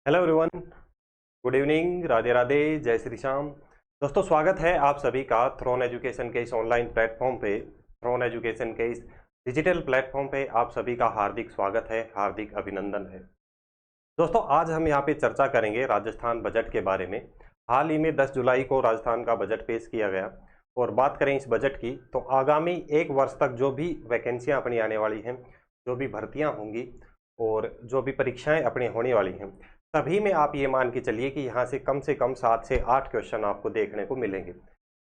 Hello everyone. Good evening, Radhe Radhe, जय श्री श्याम। दोस्तों, स्वागत है आप सभी का थ्रोन एजुकेशन के इस ऑनलाइन प्लेटफॉर्म पे। थ्रोन एजुकेशन के इस डिजिटल प्लेटफॉर्म पे आप सभी का हार्दिक स्वागत है, हार्दिक अभिनंदन है। दोस्तों, आज हम यहाँ पे चर्चा करेंगे राजस्थान बजट के बारे में। हाल ही में 10 जुलाई को राजस्थान का बजट पेश किया गया और बात करें इस बजट की तो आगामी एक वर्ष तक जो भी वैकेंसियाँ अपनी आने वाली हैं, जो भी भर्तियाँ होंगी और जो भी परीक्षाएं अपनी होने वाली हैं, सभी में आप ये मान के चलिए कि यहाँ से कम 7 से 8 क्वेश्चन आपको देखने को मिलेंगे।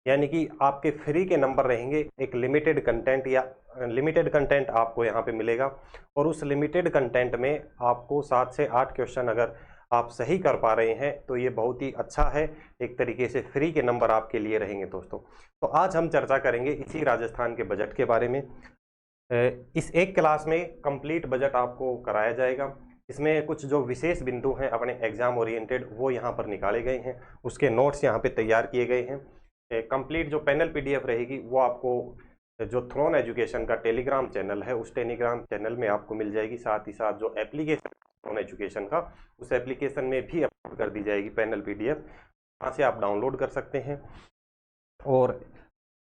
यानी कि आपके फ्री के नंबर रहेंगे। एक लिमिटेड कंटेंट या लिमिटेड कंटेंट आपको यहाँ पे मिलेगा और उस लिमिटेड कंटेंट में आपको 7 से 8 क्वेश्चन अगर आप सही कर पा रहे हैं तो ये बहुत ही अच्छा है। एक तरीके से फ्री के नंबर आपके लिए रहेंगे दोस्तों। तो आज हम चर्चा करेंगे इसी राजस्थान के बजट के बारे में। इस एक क्लास में कंप्लीट बजट आपको कराया जाएगा। इसमें कुछ जो विशेष बिंदु हैं अपने एग्जाम ओरिएंटेड वो यहाँ पर निकाले गए हैं, उसके नोट्स यहाँ पे तैयार किए गए हैं। कंप्लीट जो पैनल पीडीएफ रहेगी वो आपको जो थ्रोन एजुकेशन का टेलीग्राम चैनल है उस टेलीग्राम चैनल में आपको मिल जाएगी। साथ ही साथ जो एप्लीकेशन थ्रोन एजुकेशन का उस एप्लीकेशन में भी अपलोड कर दी जाएगी पैनल पीडीएफ। वहाँ से आप डाउनलोड कर सकते हैं। और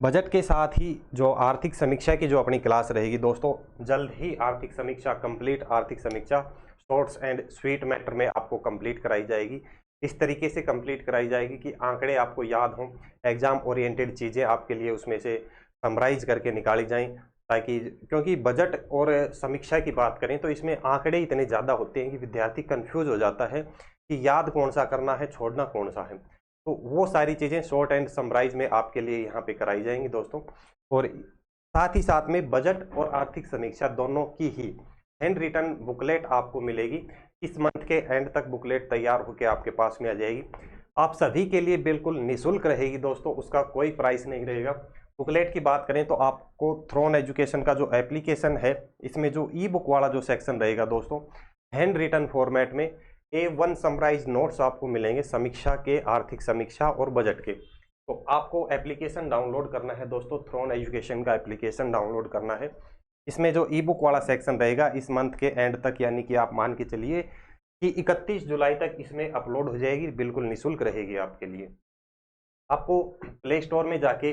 बजट के साथ ही जो आर्थिक समीक्षा की जो अपनी क्लास रहेगी दोस्तों, जल्द ही आर्थिक समीक्षा, कंप्लीट आर्थिक समीक्षा शॉर्ट्स एंड स्वीट मैटर में आपको कंप्लीट कराई जाएगी। इस तरीके से कंप्लीट कराई जाएगी कि आंकड़े आपको याद हों, एग्जाम ओरिएंटेड चीज़ें आपके लिए उसमें से समराइज करके निकाली जाएं, ताकि क्योंकि बजट और समीक्षा की बात करें तो इसमें आंकड़े इतने ज़्यादा होते हैं कि विद्यार्थी कन्फ्यूज हो जाता है कि याद कौन सा करना है, छोड़ना कौन सा है। तो वो सारी चीज़ें शॉर्ट एंड समराइज में आपके लिए यहाँ पे कराई जाएंगी दोस्तों। और साथ ही साथ में बजट और आर्थिक समीक्षा दोनों की ही हैंड रिटन बुकलेट आपको मिलेगी। इस मंथ के एंड तक बुकलेट तैयार होकर आपके पास में आ जाएगी। आप सभी के लिए बिल्कुल निःशुल्क रहेगी दोस्तों, उसका कोई प्राइस नहीं रहेगा। बुकलेट की बात करें तो आपको थ्रोन एजुकेशन का जो एप्लीकेशन है इसमें जो ई बुक वाला जो सेक्शन रहेगा दोस्तों, हैंड रिटन फॉर्मेट में A1 समराइज नोट्स आपको मिलेंगे समीक्षा के, आर्थिक समीक्षा और बजट के। तो आपको एप्लीकेशन डाउनलोड करना है दोस्तों, थ्रोन एजुकेशन का एप्लीकेशन डाउनलोड करना है। इसमें जो ई बुक वाला सेक्शन रहेगा इस मंथ के एंड तक, यानी कि आप मान के चलिए कि 31 जुलाई तक इसमें अपलोड हो जाएगी, बिल्कुल निःशुल्क रहेगी आपके लिए। आपको प्ले स्टोर में जाके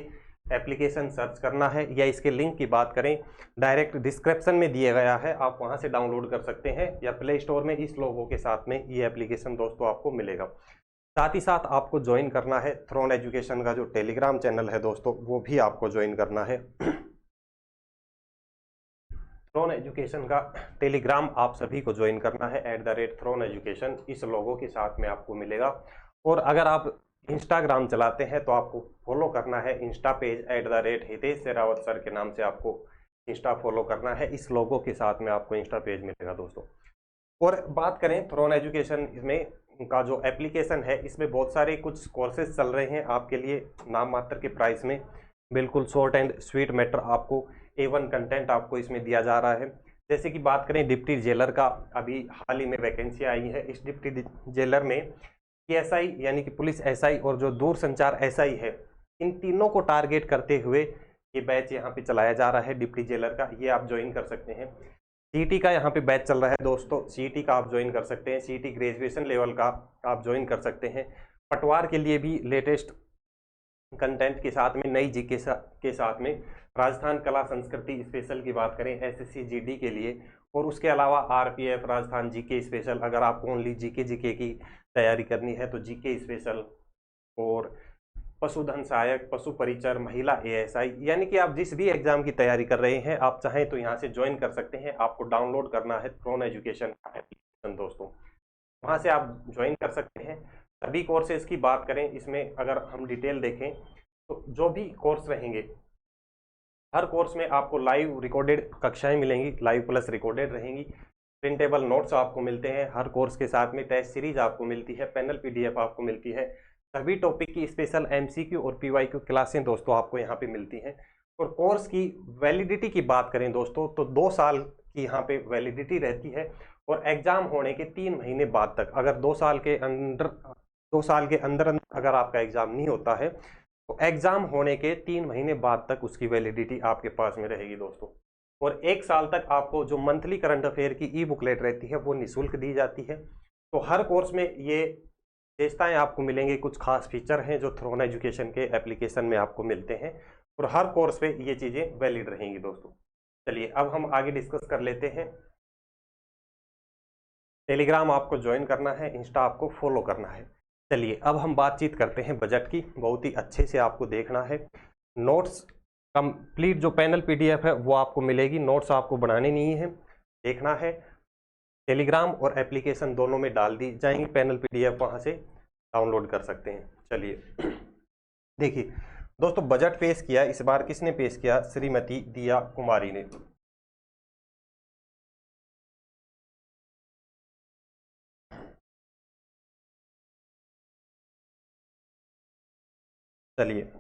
एप्लीकेशन सर्च करना है या इसके लिंक की बात करें डायरेक्ट डिस्क्रिप्शन में दिया गया है, आप वहां से डाउनलोड कर सकते हैं या प्ले स्टोर में इस लोगों के साथ में ये एप्लीकेशन दोस्तों आपको मिलेगा। साथ ही साथ आपको ज्वाइन करना है थ्रोन एजुकेशन का जो टेलीग्राम चैनल है दोस्तों, वो भी आपको ज्वाइन करना है। थ्रोन एजुकेशन का टेलीग्राम आप सभी को ज्वाइन करना है @थ्रोन एजुकेशन, इस लोगों के साथ में आपको मिलेगा। और अगर आप इंस्टाग्राम चलाते हैं तो आपको फॉलो करना है Insta page @Hitesh Sherawat sir के नाम से आपको इंस्टा फॉलो करना है। इस लोगों के साथ में आपको इंस्टा पेज मिलेगा दोस्तों। और बात करें थ्रोन एजुकेशन इसमें का जो एप्लीकेशन है इसमें बहुत सारे कुछ कोर्सेज चल रहे हैं आपके लिए नाम मात्र के प्राइस में, बिल्कुल शॉर्ट एंड स्वीट मैटर आपको A1 कंटेंट आपको इसमें दिया जा रहा है। जैसे कि बात करें डिप्टी जेलर का, अभी हाल ही में वैकेंसी आई है। इस डिप्टी जेलर में PSI यानी कि पुलिस SI और जो दूर संचार SI है, इन तीनों को टारगेट करते हुए ये बैच यहाँ पे चलाया जा रहा है डिप्टी जेलर का, ये आप ज्वाइन कर सकते हैं। CET का यहाँ पे बैच चल रहा है दोस्तों, CET का आप ज्वाइन कर सकते हैं। CET ग्रेजुएशन लेवल का आप ज्वाइन कर सकते हैं। पटवार के लिए भी लेटेस्ट कंटेंट के साथ में नई जीके के साथ में राजस्थान कला संस्कृति स्पेशल की बात करें SSC GD के लिए, और उसके अलावा RPF राजस्थान GK स्पेशल, अगर आपको ओनली GK की तैयारी करनी है तो GK स्पेशल, और पशुधन सहायक, पशु परिचर, महिला ASI, यानी कि आप जिस भी एग्जाम की तैयारी कर रहे हैं आप चाहें तो यहाँ से ज्वाइन कर सकते हैं। आपको डाउनलोड करना है थ्रोन एजुकेशन का एप्लीकेशन दोस्तों, वहाँ से आप ज्वाइन कर सकते हैं। सभी कोर्सेज की बात करें इसमें अगर हम डिटेल देखें तो जो भी कोर्स रहेंगे हर कोर्स में आपको लाइव रिकॉर्डेड कक्षाएं मिलेंगी, लाइव प्लस रिकॉर्डेड रहेंगी। प्रिंटेबल नोट्स आपको मिलते हैं हर कोर्स के साथ में, टेस्ट सीरीज आपको मिलती है, पैनल PDF आपको मिलती है, सभी टॉपिक की स्पेशल MCQ और PYQ क्लासें दोस्तों आपको यहाँ पे मिलती हैं। और कोर्स की वैलिडिटी की बात करें दोस्तों तो 2 साल की यहाँ पे वैलिडिटी रहती है। और एग्जाम होने के 3 महीने बाद तक, अगर 2 साल के अंदर अगर आपका एग्जाम नहीं होता है तो एग्जाम होने के 3 महीने बाद तक उसकी वैलिडिटी आपके पास में रहेगी दोस्तों। और 1 साल तक आपको जो मंथली करंट अफेयर की ई बुकलेट रहती है वो निःशुल्क दी जाती है। तो हर कोर्स में ये विशेषताएं आपको मिलेंगे, कुछ खास फीचर हैं जो थ्रोन एजुकेशन के एप्लीकेशन में आपको मिलते हैं और हर कोर्स पे ये चीज़ें वैलिड रहेंगी दोस्तों। चलिए अब हम आगे डिस्कस कर लेते हैं। टेलीग्राम आपको ज्वाइन करना है, इंस्टा आपको फॉलो करना है। चलिए अब हम बातचीत करते हैं बजट की, बहुत ही अच्छे से आपको देखना है। नोट्स कंप्लीट जो पैनल पीडीएफ है वो आपको मिलेगी, नोट्स आपको बनाने नहीं है, देखना है। टेलीग्राम और एप्लीकेशन दोनों में डाल दी जाएंगी पैनल पीडीएफ, वहाँ से डाउनलोड कर सकते हैं। चलिए देखिए दोस्तों, बजट पेश किया इस बार किसने पेश किया? श्रीमती दिया कुमारी ने। चलिए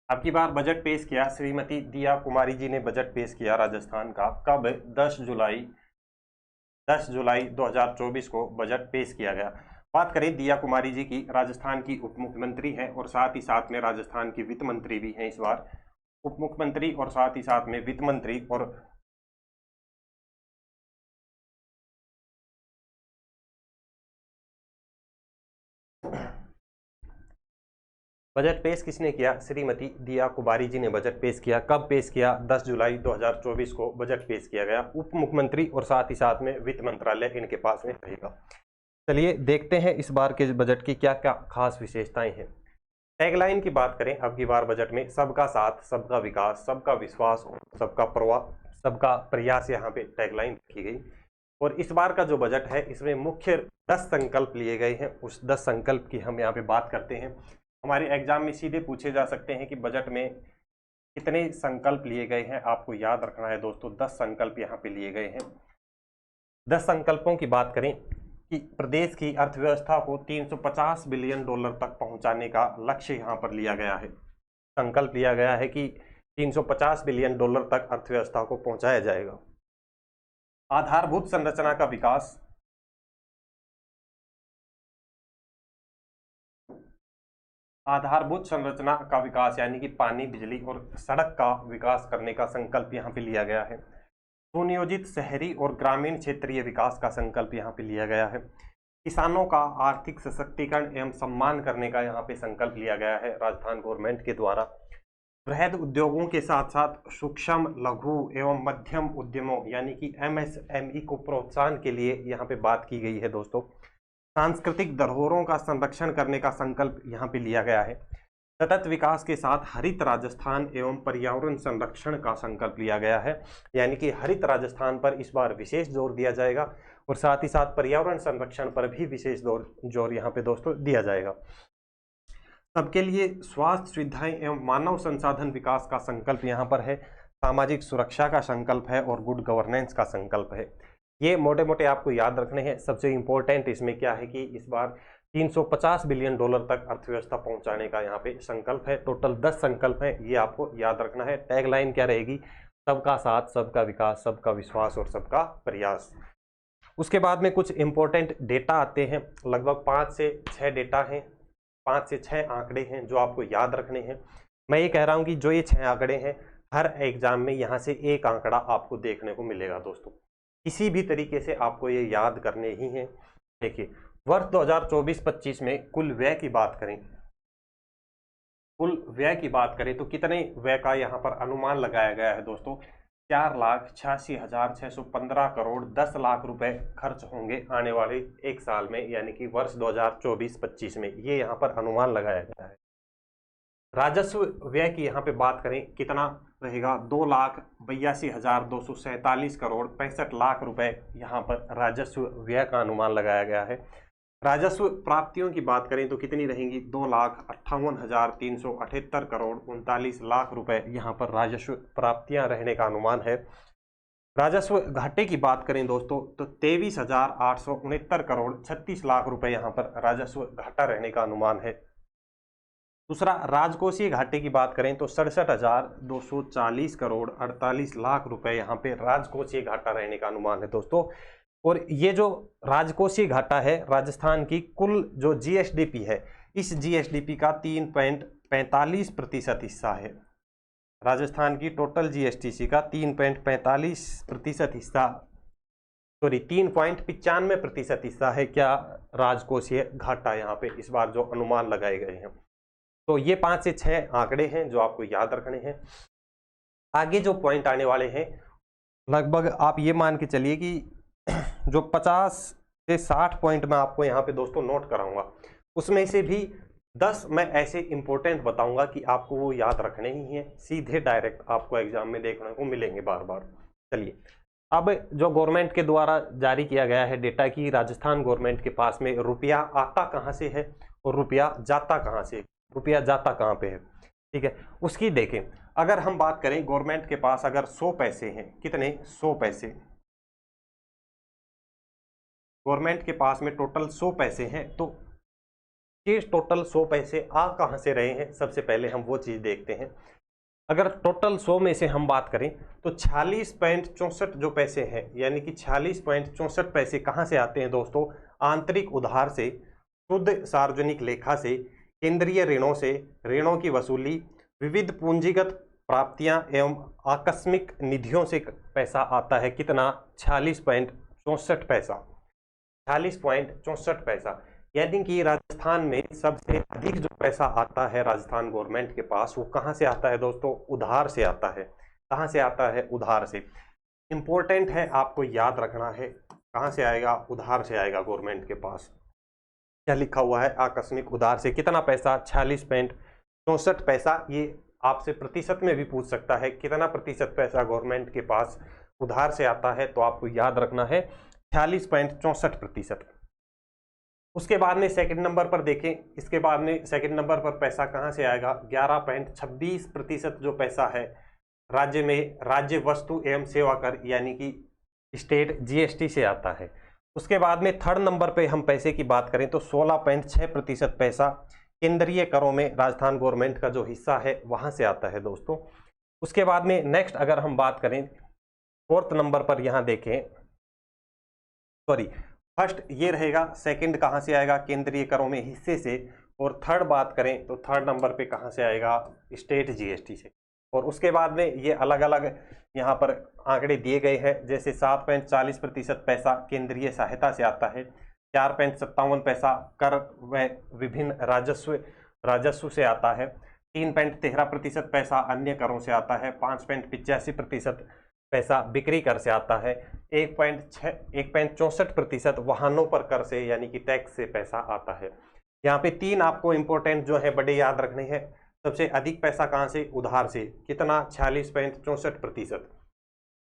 अब की बार बजट पेश किया श्रीमती दिया कुमारी जी ने, बजट पेश किया राजस्थान का। कब? 10 जुलाई 2024 को बजट पेश किया गया। बात करें दिया कुमारी जी की, राजस्थान की उप मुख्यमंत्री हैं और साथ ही साथ में राजस्थान की वित्त मंत्री भी हैं इस बार। उप मुख्यमंत्री और साथ ही साथ में वित्त मंत्री और बजट पेश किसने किया? श्रीमती दिया कुमारी जी ने बजट पेश किया। कब पेश किया? 10 जुलाई 2024 को बजट पेश किया गया। उप मुख्यमंत्री और साथ ही साथ में वित्त मंत्रालय इनके पास में रहेगा। चलिए देखते हैं इस बार के बजट की क्या क्या खास विशेषताएं हैं। टैगलाइन की बात करें अब की बार बजट में, सबका साथ, सबका विकास, सबका विश्वास, सबका प्रयास यहाँ पे टैगलाइन रखी गई। और इस बार का जो बजट है इसमें मुख्य 10 संकल्प लिए गए हैं, उस 10 संकल्प की हम यहाँ पे बात करते हैं। हमारे एग्जाम में सीधे पूछे जा सकते हैं कि बजट में कितने संकल्प लिए गए हैं, आपको याद रखना है दोस्तों। 10 संकल्प यहाँ पे लिए गए हैं। 10 संकल्पों की बात करें कि प्रदेश की अर्थव्यवस्था को 350 बिलियन डॉलर तक पहुंचाने का लक्ष्य यहाँ पर लिया गया है। संकल्प लिया गया है कि 350 बिलियन डॉलर तक अर्थव्यवस्था को पहुंचाया जाएगा। आधारभूत संरचना का विकास, आधारभूत संरचना का विकास यानी कि पानी, बिजली और सड़क का विकास करने का संकल्प यहाँ पे लिया गया है। सुनियोजित शहरी और ग्रामीण क्षेत्रीय विकास का संकल्प यहाँ पे लिया गया है। किसानों का आर्थिक सशक्तिकरण एवं सम्मान करने का यहाँ पे संकल्प लिया गया है राजस्थान गवर्नमेंट के द्वारा। वृहद उद्योगों के साथ साथ सूक्ष्म, लघु एवं मध्यम उद्यमों यानी कि MSME को प्रोत्साहन के लिए यहाँ पे बात की गई है दोस्तों। सांस्कृतिक धरोहरों का संरक्षण करने का संकल्प यहाँ पे लिया गया है। सतत विकास के साथ हरित राजस्थान एवं पर्यावरण संरक्षण का संकल्प लिया गया है, यानी कि हरित राजस्थान पर इस बार विशेष जोर दिया जाएगा और साथ ही साथ पर्यावरण संरक्षण पर भी विशेष जोर यहाँ पे दोस्तों दिया जाएगा। सबके लिए स्वास्थ्य सुविधाएं एवं मानव संसाधन विकास का संकल्प यहाँ पर है। सामाजिक सुरक्षा का संकल्प है और गुड गवर्नेंस का संकल्प है। ये मोटे मोटे आपको याद रखने हैं। सबसे इंपॉर्टेंट इसमें क्या है कि इस बार 350 बिलियन डॉलर तक अर्थव्यवस्था पहुंचाने का यहाँ पे संकल्प है। टोटल 10 संकल्प हैं, ये आपको याद रखना है। टैगलाइन क्या रहेगी? सबका साथ, सबका विकास, सबका विश्वास और सबका प्रयास। उसके बाद में कुछ इंपॉर्टेंट डेटा आते हैं, लगभग 5 से 6 डेटा हैं, 5 से 6 आंकड़े हैं जो आपको याद रखने हैं। मैं ये कह रहा हूँ कि जो ये 6 आंकड़े हैं हर एग्जाम में यहाँ से एक आंकड़ा आपको देखने को मिलेगा दोस्तों। किसी भी तरीके से आपको ये याद करने ही हैं। देखिए वर्ष 2024-25 में कुल व्यय की बात करें तो कितने व्यय का यहाँ पर अनुमान लगाया गया है दोस्तों? 4,86,615 करोड़ 10 लाख रुपए खर्च होंगे आने वाले एक साल में, यानी कि वर्ष 2024-25 में। ये यहाँ पर अनुमान लगाया गया है। राजस्व व्यय की यहाँ पे बात करें कितना रहेगा? 2,82,247 करोड़ 65 लाख रुपए यहाँ पर राजस्व व्यय का अनुमान लगाया गया है। राजस्व प्राप्तियों की बात करें तो कितनी रहेंगी? 2,58,378 करोड़ 39 लाख रुपए यहाँ पर राजस्व प्राप्तियां रहने का अनुमान है। राजस्व घाटे की बात करें दोस्तों तो 23,869 करोड़ 36 लाख रुपए यहाँ पर राजस्व घाटा रहने का अनुमान है। दूसरा राजकोषीय घाटे की बात करें तो 67,240 करोड़ 48 लाख रुपए यहाँ पे राजकोषीय घाटा रहने का अनुमान है दोस्तों। और ये जो राजकोषीय घाटा है राजस्थान की कुल जो GSDP है, इस GSDP का 3.45% हिस्सा है। राजस्थान की टोटल जीएसटीसी का 3.45% हिस्सा, सॉरी 3.95% हिस्सा है क्या राजकोषीय घाटा, यहाँ पे इस बार जो अनुमान लगाए गए हैं। तो ये 5 से 6 आंकड़े हैं जो आपको याद रखने हैं। आगे जो पॉइंट आने वाले हैं, लगभग आप ये मान के चलिए कि जो 50 से 60 पॉइंट मैं आपको यहाँ पे दोस्तों नोट कराऊंगा, उसमें से भी 10 मैं ऐसे इंपॉर्टेंट बताऊंगा कि आपको वो याद रखने ही हैं, सीधे डायरेक्ट आपको एग्जाम में देखने को मिलेंगे बार बार। चलिए, अब जो गवर्नमेंट के द्वारा जारी किया गया है डेटा कि राजस्थान गवर्नमेंट के पास में रुपया आता कहाँ से है और रुपया जाता कहाँ से, रुपया जाता कहाँ पे है, ठीक है, उसकी देखें। अगर हम बात करें गवर्नमेंट के पास अगर 100 पैसे हैं, कितने 100 पैसे, गवर्नमेंट के पास में टोटल 100 पैसे हैं, तो ये टोटल 100 पैसे आ कहाँ से रहे हैं, सबसे पहले हम वो चीज देखते हैं। अगर टोटल 100 में से हम बात करें तो 46.64 जो पैसे हैं, यानी कि 46.64 पैसे कहाँ से आते हैं दोस्तों, आंतरिक उधार से, शुद्ध सार्वजनिक लेखा से, केंद्रीय ऋणों से, ऋणों की वसूली, विविध पूंजीगत प्राप्तियां एवं आकस्मिक निधियों से पैसा आता है। कितना, 46.64 पैसा, 46.64 पैसा, यानी कि राजस्थान में सबसे अधिक जो पैसा आता है राजस्थान गवर्नमेंट के पास, वो कहाँ से आता है दोस्तों, उधार से आता है। कहाँ से आता है, उधार से। इंपॉर्टेंट है, आपको याद रखना है, कहाँ से आएगा, उधार से आएगा गवर्नमेंट के पास। क्या लिखा हुआ है, आकस्मिक उधार से कितना पैसा, 46.64 पैसा। ये आपसे प्रतिशत में भी पूछ सकता है, कितना प्रतिशत पैसा गवर्नमेंट के पास उधार से आता है, तो आपको याद रखना है 46.64%। उसके बाद में सेकंड नंबर पर देखें, इसके बाद में सेकंड नंबर पर पैसा कहां से आएगा, 11.26% जो पैसा है राज्य में राज्य वस्तु एवं सेवा कर यानी कि स्टेट जीएसटी से आता है। उसके बाद में थर्ड नंबर पे हम पैसे की बात करें तो 16.6% पैसा केंद्रीय करों में राजस्थान गवर्नमेंट का जो हिस्सा है वहां से आता है दोस्तों। उसके बाद में नेक्स्ट अगर हम बात करें फोर्थ नंबर पर, यहां देखें, सॉरी फर्स्ट ये रहेगा, सेकंड कहां से आएगा, केंद्रीय करों में हिस्से से, और थर्ड बात करें तो थर्ड नंबर पे कहां से आएगा, स्टेट जीएसटी से। और उसके बाद में ये अलग अलग यहाँ पर आंकड़े दिए गए हैं, जैसे 7.40% पैसा केंद्रीय सहायता से आता है, 4.57 पैसा कर व विभिन्न राजस्व से आता है, 3.13% पैसा अन्य करों से आता है, 5.85% पैसा बिक्री कर से आता है, 1.64% वाहनों पर कर से यानी कि टैक्स से पैसा आता है। यहाँ पे 3 आपको इंपॉर्टेंट जो है बड़े याद रखने हैं। सबसे अधिक पैसा कहाँ से, उधार से, कितना, 46.64%।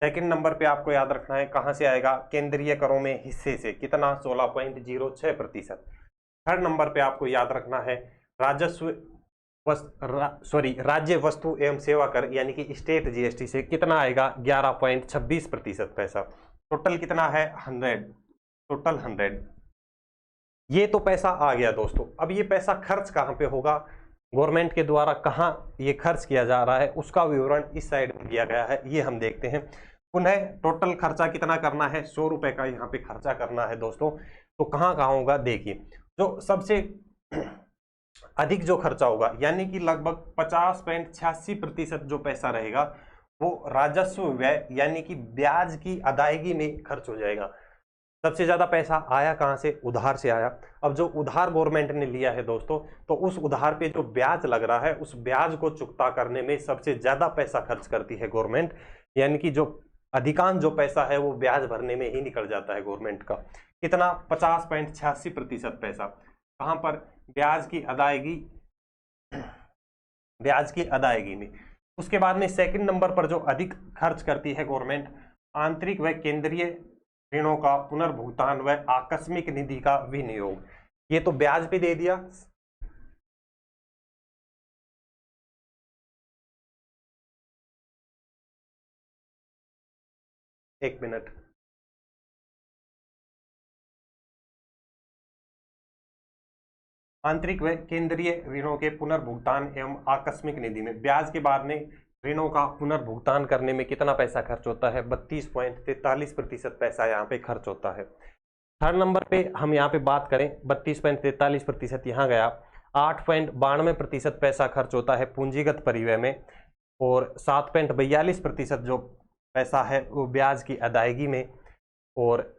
सेकंड नंबर पे आपको याद रखना है कहाँ से आएगा, केंद्रीय करों में हिस्से से, कितना, 16.06%। थर्ड नंबर पे आपको याद रखना है राज्य वस्तु एवं सेवा कर यानी कि स्टेट जीएसटी से, कितना आएगा, 11.26% पैसा। टोटल कितना है, 100, टोटल 100। ये तो पैसा आ गया दोस्तों। अब ये पैसा खर्च कहाँ पे होगा, गवर्नमेंट के द्वारा कहाँ ये खर्च किया जा रहा है, उसका विवरण इस साइड में दिया गया है, ये हम देखते हैं। पुनः टोटल खर्चा कितना करना है, 100 रुपए का यहाँ पे खर्चा करना है दोस्तों। तो कहाँ कहाँ होगा, देखिए, जो सबसे अधिक जो खर्चा होगा यानी कि लगभग 50.86% जो पैसा रहेगा वो राजस्व व्यय यानी कि ब्याज की अदायगी में खर्च हो जाएगा। सबसे ज्यादा पैसा आया कहां से, उधार से आया। अब जो उधार गवर्नमेंट ने लिया है दोस्तों, तो उस उधार पे जो ब्याज लग रहा है उस ब्याज को चुकता करने में सबसे ज्यादा पैसा खर्च करती है गवर्नमेंट, यानी कि जो अधिकांश जो पैसा है वो ब्याज भरने में ही निकल जाता है गवर्नमेंट का। कितना, 50.86% पैसा कहां पर, ब्याज की अदायगी में। उसके बाद में सेकंड नंबर पर जो अधिक खर्च करती है गवर्नमेंट, आंतरिक व केंद्रीय ऋणों का पुनर्भुगतान व आकस्मिक निधि का विनियोग। ये तो ब्याज पे दे दिया, एक मिनट, आंतरिक व केंद्रीय ऋणों के पुनर्भुगतान एवं आकस्मिक निधि में ब्याज के बाद में ऋणों का पुनर्भुगतान करने में कितना पैसा खर्च होता है, 32.43% पैसा यहाँ पे खर्च होता है। थर्ड नंबर पे हम यहाँ पे बात करें, 32.43% यहाँ गया। 8.92% पैसा खर्च होता है पूंजीगत परिव्यय में, और 7.42% जो पैसा है वो ब्याज की अदायगी में, और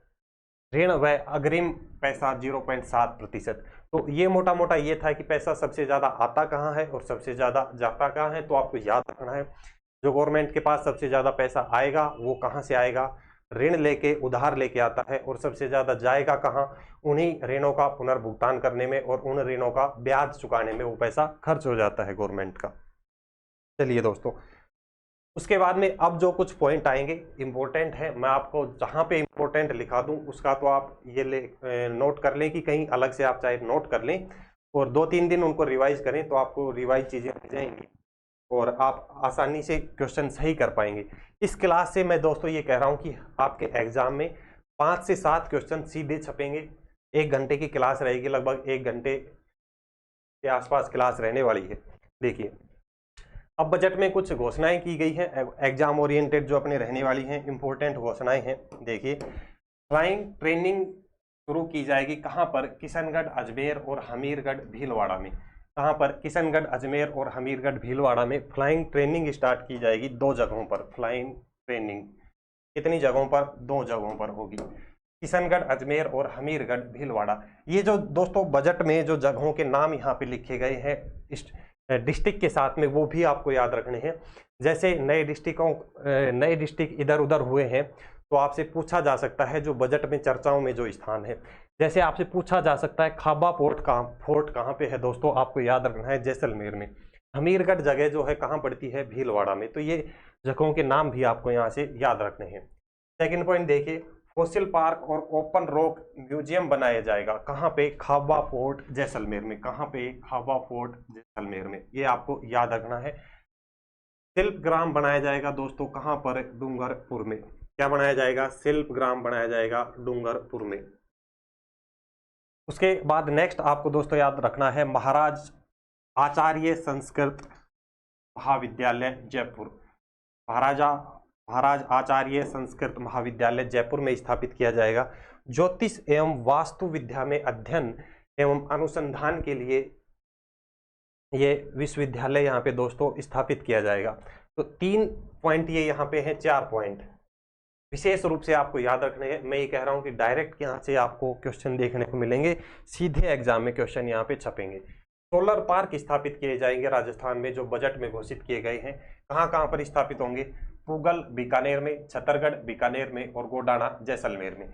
ऋण व अग्रिम पैसा 0.7%। तो ये मोटा मोटा ये था कि पैसा सबसे ज़्यादा आता कहाँ है और सबसे ज़्यादा जाता कहाँ है। तो आपको याद रखना है जो गवर्नमेंट के पास सबसे ज़्यादा पैसा आएगा वो कहाँ से आएगा, ऋण लेके उधार लेके आता है, और सबसे ज़्यादा जाएगा कहाँ, उन्हीं ऋणों का पुनर्भुगतान करने में और उन ऋणों का ब्याज चुकाने में वो पैसा खर्च हो जाता है गवर्नमेंट का। चलिए दोस्तों, उसके बाद में अब जो कुछ पॉइंट आएंगे इंपॉर्टेंट है, मैं आपको जहाँ पे इंपॉर्टेंट लिखा दूँ उसका तो आप ये नोट कर लें कि कहीं अलग से आप चाहे नोट कर लें और 2-3 दिन उनको रिवाइज करें तो आपको रिवाइज चीज़ें मिल जाएंगी और आप आसानी से क्वेश्चन सही कर पाएंगे। इस क्लास से मैं दोस्तों ये कह रहा हूँ कि आपके एग्जाम में 5 से 7 क्वेश्चन सीधे छपेंगे। 1 घंटे की क्लास रहेगी, लगभग 1 घंटे के आसपास क्लास रहने वाली है। देखिए, अब बजट में कुछ घोषणाएं की गई हैं एग्जाम ओरिएंटेड जो अपने रहने वाली हैं, इंपॉर्टेंट घोषणाएं हैं। देखिए, फ्लाइंग ट्रेनिंग शुरू की जाएगी कहाँ पर, किशनगढ़, अजमेर और हमीरगढ़ भीलवाड़ा में। कहाँ पर, किशनगढ़, अजमेर और हमीरगढ़ भीलवाड़ा में फ्लाइंग ट्रेनिंग स्टार्ट की जाएगी 2 जगहों पर। फ्लाइंग ट्रेनिंग कितनी जगहों पर, 2 जगहों पर होगी, किशनगढ़, अजमेर और हमीरगढ़ भीलवाड़ा। ये जो दोस्तों बजट में जो जगहों के नाम यहाँ पे लिखे गए हैं डिस्ट्रिक्ट के साथ में, वो भी आपको याद रखने हैं। जैसे नए डिस्ट्रिक्ट इधर उधर हुए हैं तो आपसे पूछा जा सकता है जो बजट में चर्चाओं में जो स्थान है, जैसे आपसे पूछा जा सकता है खाबा फोर्ट कहाँ पे है दोस्तों, आपको याद रखना है जैसलमेर में। हमीरगढ़ जगह जो है कहाँ पड़ती है, भीलवाड़ा में। तो ये जगहों के नाम भी आपको यहाँ से याद रखने हैं। सेकेंड पॉइंट देखिए, फॉसिल पार्क और ओपन रॉक म्यूजियम बनाया जाएगा कहाँ पे, खाबा फोर्ट जैसलमेर में। कहाँ पे, खाबा फोर्ट जैसलमेर में, ये आपको याद रखना है। शिल्प ग्राम बनाया जाएगा दोस्तों कहाँ पर, डूंगरपुर में। क्या बनाया जाएगा, शिल्प ग्राम बनाया जाएगा डूंगरपुर में। उसके बाद नेक्स्ट आपको दोस्तों याद रखना है महाराज आचार्य संस्कृत महाविद्यालय जयपुर। महाराज आचार्य संस्कृत महाविद्यालय जयपुर में स्थापित किया जाएगा। ज्योतिष एवं वास्तु विद्या में अध्ययन एवं अनुसंधान के लिए ये विश्वविद्यालय यहाँ पे दोस्तों स्थापित किया जाएगा। तो 3 पॉइंट ये यहाँ पे हैं, 4 पॉइंट विशेष रूप से आपको याद रखने हैं। मैं ये कह रहा हूँ कि डायरेक्ट यहाँ से आपको क्वेश्चन देखने को मिलेंगे, सीधे एग्जाम में क्वेश्चन यहाँ पे छपेंगे। सोलर पार्क स्थापित किए जाएंगे राजस्थान में जो बजट में घोषित किए गए हैं। कहाँ कहाँ पर स्थापित होंगे, पूगल बीकानेर में, छतरगढ़ बीकानेर में और गोडाना जैसलमेर में।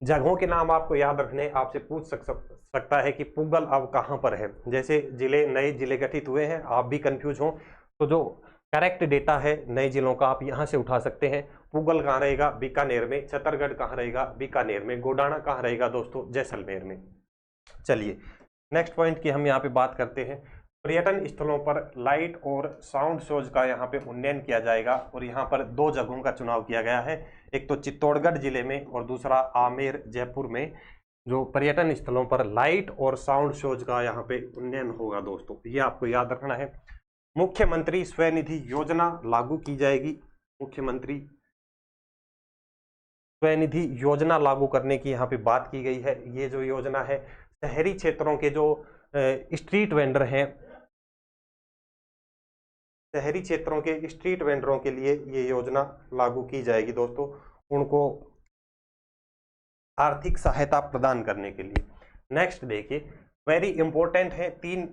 जगहों के नाम आपको याद रखने, आपसे पूछ सकता है कि पूगल अब कहाँ पर है। जैसे नए जिले गठित हुए हैं, आप भी कंफ्यूज हो तो जो करेक्ट डेटा है नए जिलों का आप यहाँ से उठा सकते हैं। पूगल कहाँ रहेगा, बीकानेर में। छतरगढ़ कहाँ रहेगा, बीकानेर में। गोडाना कहाँ रहेगा दोस्तों, जैसलमेर में। चलिए नेक्स्ट पॉइंट की हम यहाँ पे बात करते हैं। पर्यटन स्थलों पर लाइट और साउंड शोज का यहाँ पे उन्नयन किया जाएगा और यहाँ पर 2 जगहों का चुनाव किया गया है, एक तो चित्तौड़गढ़ जिले में और दूसरा आमेर जयपुर में। जो पर्यटन स्थलों पर लाइट और साउंड शोज का यहाँ पे उन्नयन होगा दोस्तों, ये आपको याद रखना है। मुख्यमंत्री स्वनिधि योजना लागू की जाएगी। मुख्यमंत्री स्वनिधि योजना लागू करने की यहाँ पे बात की गई है। ये जो योजना है शहरी क्षेत्रों के जो स्ट्रीट वेंडर हैं, शहरी क्षेत्रों के स्ट्रीट वेंडरों के लिए ये योजना लागू की जाएगी दोस्तों, उनको आर्थिक सहायता प्रदान करने के लिए। नेक्स्ट देखिए, वेरी इंपॉर्टेंट है, 3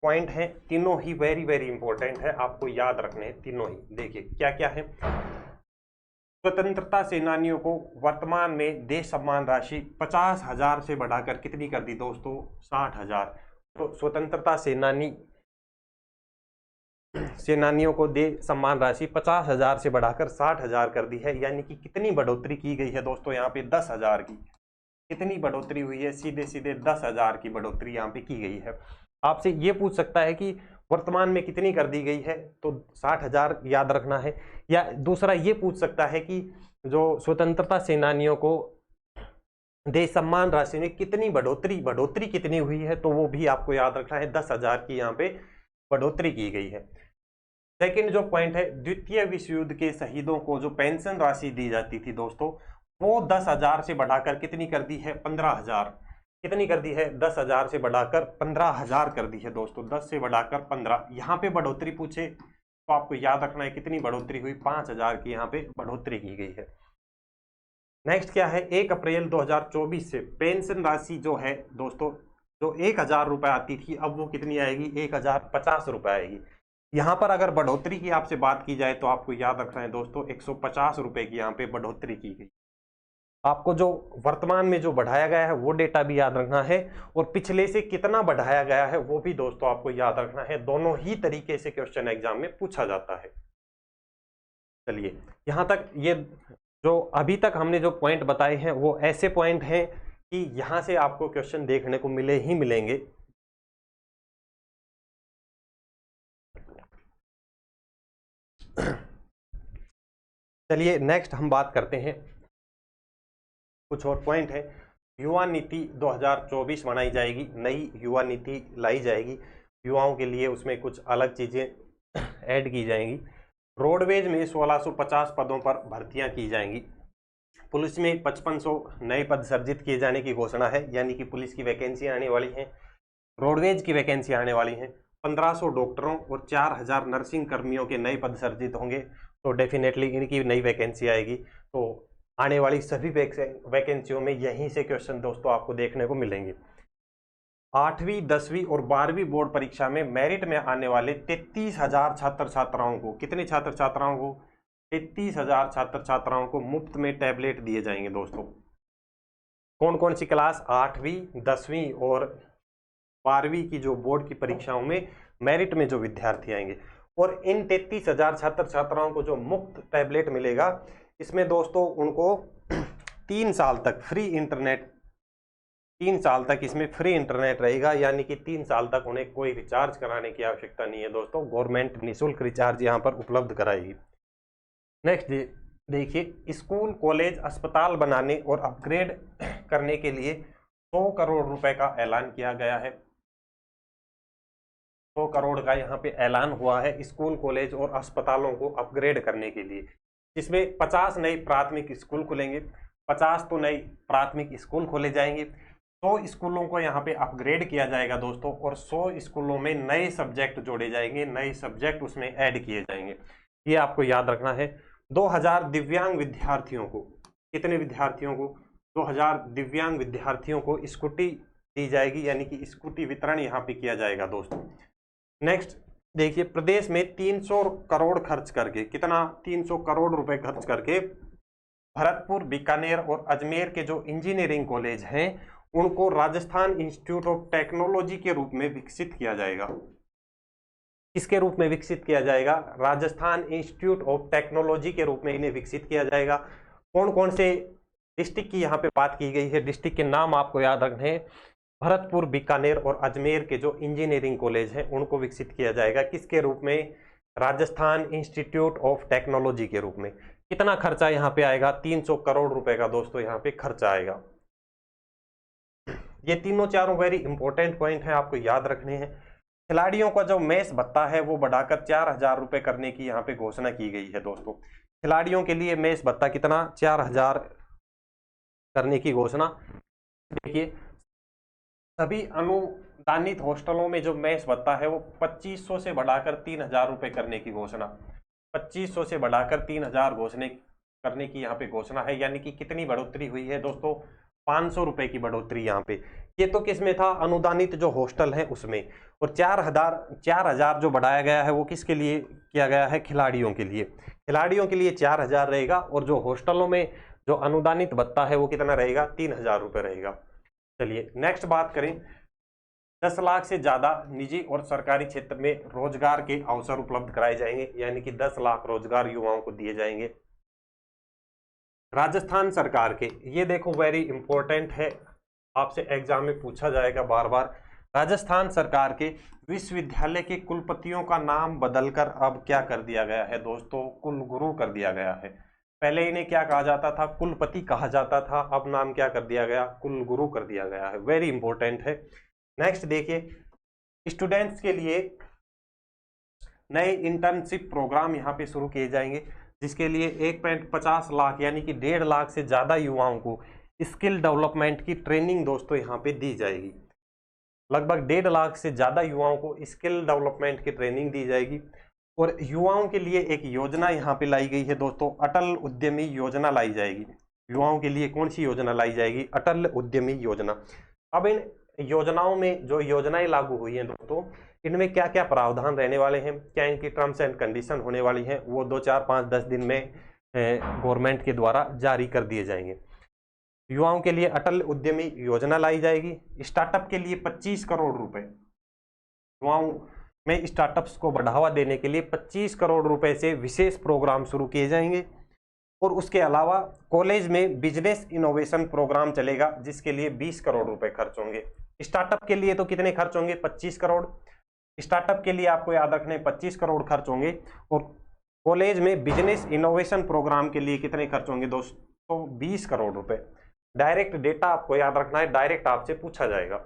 पॉइंट हैं, तीनों ही वेरी वेरी इंपॉर्टेंट है, आपको याद रखने हैं तीनों ही। देखिए क्या क्या है। स्वतंत्रता सेनानियों को वर्तमान में देश सम्मान राशि 50,000 से बढ़ाकर कितनी कर दी दोस्तों, 60,000। तो स्वतंत्रता सेनानियों को दे सम्मान राशि 50,000 से बढ़ाकर 60,000 कर दी है। यानी कि कितनी बढ़ोतरी की गई है दोस्तों, यहाँ पे 10,000 की कितनी बढ़ोतरी हुई है, सीधे सीधे 10,000 की बढ़ोतरी यहाँ पे की गई है। आपसे ये पूछ सकता है कि वर्तमान में कितनी कर दी गई है, तो 60,000 याद रखना है। या दूसरा ये पूछ सकता है कि जो स्वतंत्रता सेनानियों को देश सम्मान राशि में कितनी बढ़ोतरी कितनी हुई है, तो वो भी आपको याद रखना है, 10,000 की यहाँ पे बढ़ोतरी की गई है। सेकंड जो पॉइंट है, द्वितीय विश्व युद्ध के शहीदों को जो पेंशन राशि दी जाती थी दोस्तों, वो 10,000 से बढ़ाकर कितनी कर दी है, 15,000। कितनी कर दी है, 10,000 से बढ़ाकर 15,000 कर दी है दोस्तों, 10 से बढ़ाकर 15। यहाँ पे बढ़ोतरी पूछे तो आपको याद रखना है कितनी बढ़ोतरी हुई, 5,000 की यहाँ पे बढ़ोतरी की गई है। नेक्स्ट क्या है, 1 अप्रैल 2024 से पेंशन राशि जो है दोस्तों, जो 1,000 रुपये आती थी, अब वो कितनी आएगी, 1,050 रुपये आएगी। यहाँ पर अगर बढ़ोतरी की आपसे बात की जाए तो आपको याद रखना है दोस्तों, 150 रुपये की यहाँ पे बढ़ोतरी की गई। आपको जो वर्तमान में जो बढ़ाया गया है वो डेटा भी याद रखना है, और पिछले से कितना बढ़ाया गया है वो भी दोस्तों आपको याद रखना है। दोनों ही तरीके से क्वेश्चन एग्जाम में पूछा जाता है। चलिए, यहाँ तक ये जो अभी तक हमने जो पॉइंट बताए हैं वो ऐसे पॉइंट हैं कि यहां से आपको क्वेश्चन देखने को मिले ही मिलेंगे। चलिए नेक्स्ट हम बात करते हैं, कुछ और पॉइंट है। युवा नीति 2024 बनाई जाएगी, नई युवा नीति लाई जाएगी युवाओं के लिए, उसमें कुछ अलग चीजें ऐड की जाएंगी। रोडवेज में 1650 पदों पर भर्तियां की जाएंगी। पुलिस में 5500 नए पद सर्जित किए जाने की घोषणा है, यानी कि पुलिस की वैकेंसी आने वाली हैं, रोडवेज की वैकेंसी आने वाली हैं। 1500 डॉक्टरों और 4000 नर्सिंग कर्मियों के नए पद सर्जित होंगे, तो डेफिनेटली इनकी नई वैकेंसी आएगी। तो आने वाली सभी वैकेंसियों में यहीं से क्वेश्चन दोस्तों आपको देखने को मिलेंगे। 8वीं 10वीं और 12वीं बोर्ड परीक्षा में मेरिट में आने वाले 33,000 छात्र छात्राओं को, कितने छात्र छात्राओं को, 33,000 छात्र छात्राओं को मुफ्त में टैबलेट दिए जाएंगे दोस्तों। कौन कौन सी क्लास, 8वीं 10वीं और 12वीं की जो बोर्ड की परीक्षाओं में मेरिट में जो विद्यार्थी आएंगे। और इन 33,000 छात्र छात्राओं को जो मुफ्त टैबलेट मिलेगा, इसमें दोस्तों उनको 3 साल तक फ्री इंटरनेट, 3 साल तक इसमें फ्री इंटरनेट रहेगा, यानी कि 3 साल तक उन्हें कोई रिचार्ज कराने की आवश्यकता नहीं है दोस्तों। गवर्नमेंट निःशुल्क रिचार्ज यहाँ पर उपलब्ध कराएगी। नेक्स्ट देखिए, स्कूल कॉलेज अस्पताल बनाने और अपग्रेड करने के लिए 100 करोड़ रुपए का ऐलान किया गया है। 100 करोड़ का यहाँ पे ऐलान हुआ है स्कूल कॉलेज और अस्पतालों को अपग्रेड करने के लिए, जिसमें 50 नए प्राथमिक स्कूल खुलेंगे, 50 तो नए प्राथमिक स्कूल खोले जाएंगे, 100 स्कूलों को यहाँ पे अपग्रेड किया जाएगा दोस्तों, और 100 स्कूलों में नए सब्जेक्ट जोड़े जाएंगे, नए सब्जेक्ट उसमें ऐड किए जाएंगे। ये आपको याद रखना है। 2000 दिव्यांग विद्यार्थियों को, कितने विद्यार्थियों को, 2000 दिव्यांग विद्यार्थियों को स्कूटी दी जाएगी, यानी कि स्कूटी वितरण यहाँ पे किया जाएगा दोस्तों। नेक्स्ट देखिए, प्रदेश में 300 करोड़ खर्च करके, कितना, 300 करोड़ रुपए खर्च करके भरतपुर, बीकानेर और अजमेर के जो इंजीनियरिंग कॉलेज हैं उनको राजस्थान इंस्टीट्यूट ऑफ टेक्नोलॉजी के रूप में विकसित किया जाएगा। किसके रूप में विकसित किया जाएगा, राजस्थान इंस्टीट्यूट ऑफ टेक्नोलॉजी के रूप में इन्हें विकसित किया जाएगा। कौन कौन से डिस्ट्रिक्ट की यहाँ पे बात की गई है, डिस्ट्रिक्ट के नाम आपको याद रखने हैं। भरतपुर, बीकानेर और अजमेर के जो इंजीनियरिंग कॉलेज हैं उनको विकसित किया जाएगा, किसके रूप में, राजस्थान इंस्टीट्यूट ऑफ टेक्नोलॉजी के रूप में। कितना खर्चा यहाँ पे आएगा, 300 करोड़ रुपए का दोस्तों यहाँ पे खर्चा आएगा। ये तीनों चारों वेरी इंपॉर्टेंट पॉइंट है, आपको याद रखने हैं। खिलाड़ियों का जो मैच भत्ता है वो बढ़ाकर 4,000 रुपए करने की यहाँ पे घोषणा की गई है दोस्तों। खिलाड़ियों के लिए मैच भत्ता कितना, 4,000 करने की घोषणा। देखिए, सभी अनुदानित हॉस्टलों में जो मैच भत्ता है वो 2500 से बढ़ाकर 3,000 रुपए करने की घोषणा, 2500 से बढ़ाकर 3,000 घोषणा करने की यहाँ पे घोषणा है, यानी कि कितनी बढ़ोतरी हुई है दोस्तों, 500 रुपए की बढ़ोतरी यहाँ पे। ये तो किसमें था, अनुदानित जो हॉस्टल है उसमें। और 4,000 जो बढ़ाया गया है वो किसके लिए किया गया है, खिलाड़ियों के लिए। खिलाड़ियों के लिए 4,000 रहेगा, और जो हॉस्टलों में जो अनुदानित भत्ता है वो कितना रहेगा, 3,000 रुपए रहेगा। चलिए नेक्स्ट बात करें, 10 लाख से ज्यादा निजी और सरकारी क्षेत्र में रोजगार के अवसर उपलब्ध कराए जाएंगे, यानी कि 10 लाख रोजगार युवाओं को दिए जाएंगे। राजस्थान सरकार के, ये देखो वेरी इंपॉर्टेंट है, आपसे एग्जाम में पूछा जाएगा बार बार। राजस्थान सरकार के विश्वविद्यालय के कुलपतियों का नाम बदलकर अब क्या कर दिया गया है दोस्तों, कुलगुरु कर दिया गया है। पहले इन्हें क्या कहा जाता था, कुलपति कहा जाता था, अब नाम क्या कर दिया गया, कुलगुरु कर दिया गया है। वेरी इंपॉर्टेंट है। नेक्स्ट देखिए, स्टूडेंट्स के लिए नए इंटर्नशिप प्रोग्राम यहाँ पे शुरू किए जाएंगे, जिसके लिए 1.50 लाख यानी कि 1.5 लाख से ज्यादा युवाओं को स्किल डेवलपमेंट की ट्रेनिंग दोस्तों यहाँ पे दी जाएगी। लगभग 1.5 लाख से ज्यादा युवाओं को स्किल डेवलपमेंट की ट्रेनिंग दी जाएगी। और युवाओं के लिए एक योजना यहाँ पे लाई गई है दोस्तों, अटल उद्यमी योजना लाई जाएगी। युवाओं के लिए कौन सी योजना लाई जाएगी? अटल उद्यमी योजना। अब इन योजनाओं में जो योजनाएं लागू हुई हैं दोस्तों, इनमें क्या क्या प्रावधान रहने वाले हैं, क्या इनकी टर्म्स एंड कंडीशन होने वाली हैं, वो 2, 4, 5, 10 दिन में गवर्नमेंट के द्वारा जारी कर दिए जाएंगे। युवाओं के लिए अटल उद्यमी योजना लाई जाएगी। स्टार्टअप के लिए 25 करोड़ रुपए, युवाओं में स्टार्टअप्स को बढ़ावा देने के लिए 25 करोड़ रुपए से विशेष प्रोग्राम शुरू किए जाएंगे। और उसके अलावा कॉलेज में बिजनेस इनोवेशन प्रोग्राम चलेगा, जिसके लिए 20 करोड़ रुपए खर्च होंगे। स्टार्टअप के लिए तो कितने खर्च होंगे? 25 करोड़। स्टार्टअप के लिए आपको याद रखना है 25 करोड़ खर्च होंगे। और कॉलेज में बिजनेस इनोवेशन प्रोग्राम के लिए कितने खर्च होंगे दोस्तों? 20 करोड़ रुपए। डायरेक्ट डेटा आपको याद रखना है, डायरेक्ट आपसे पूछा जाएगा।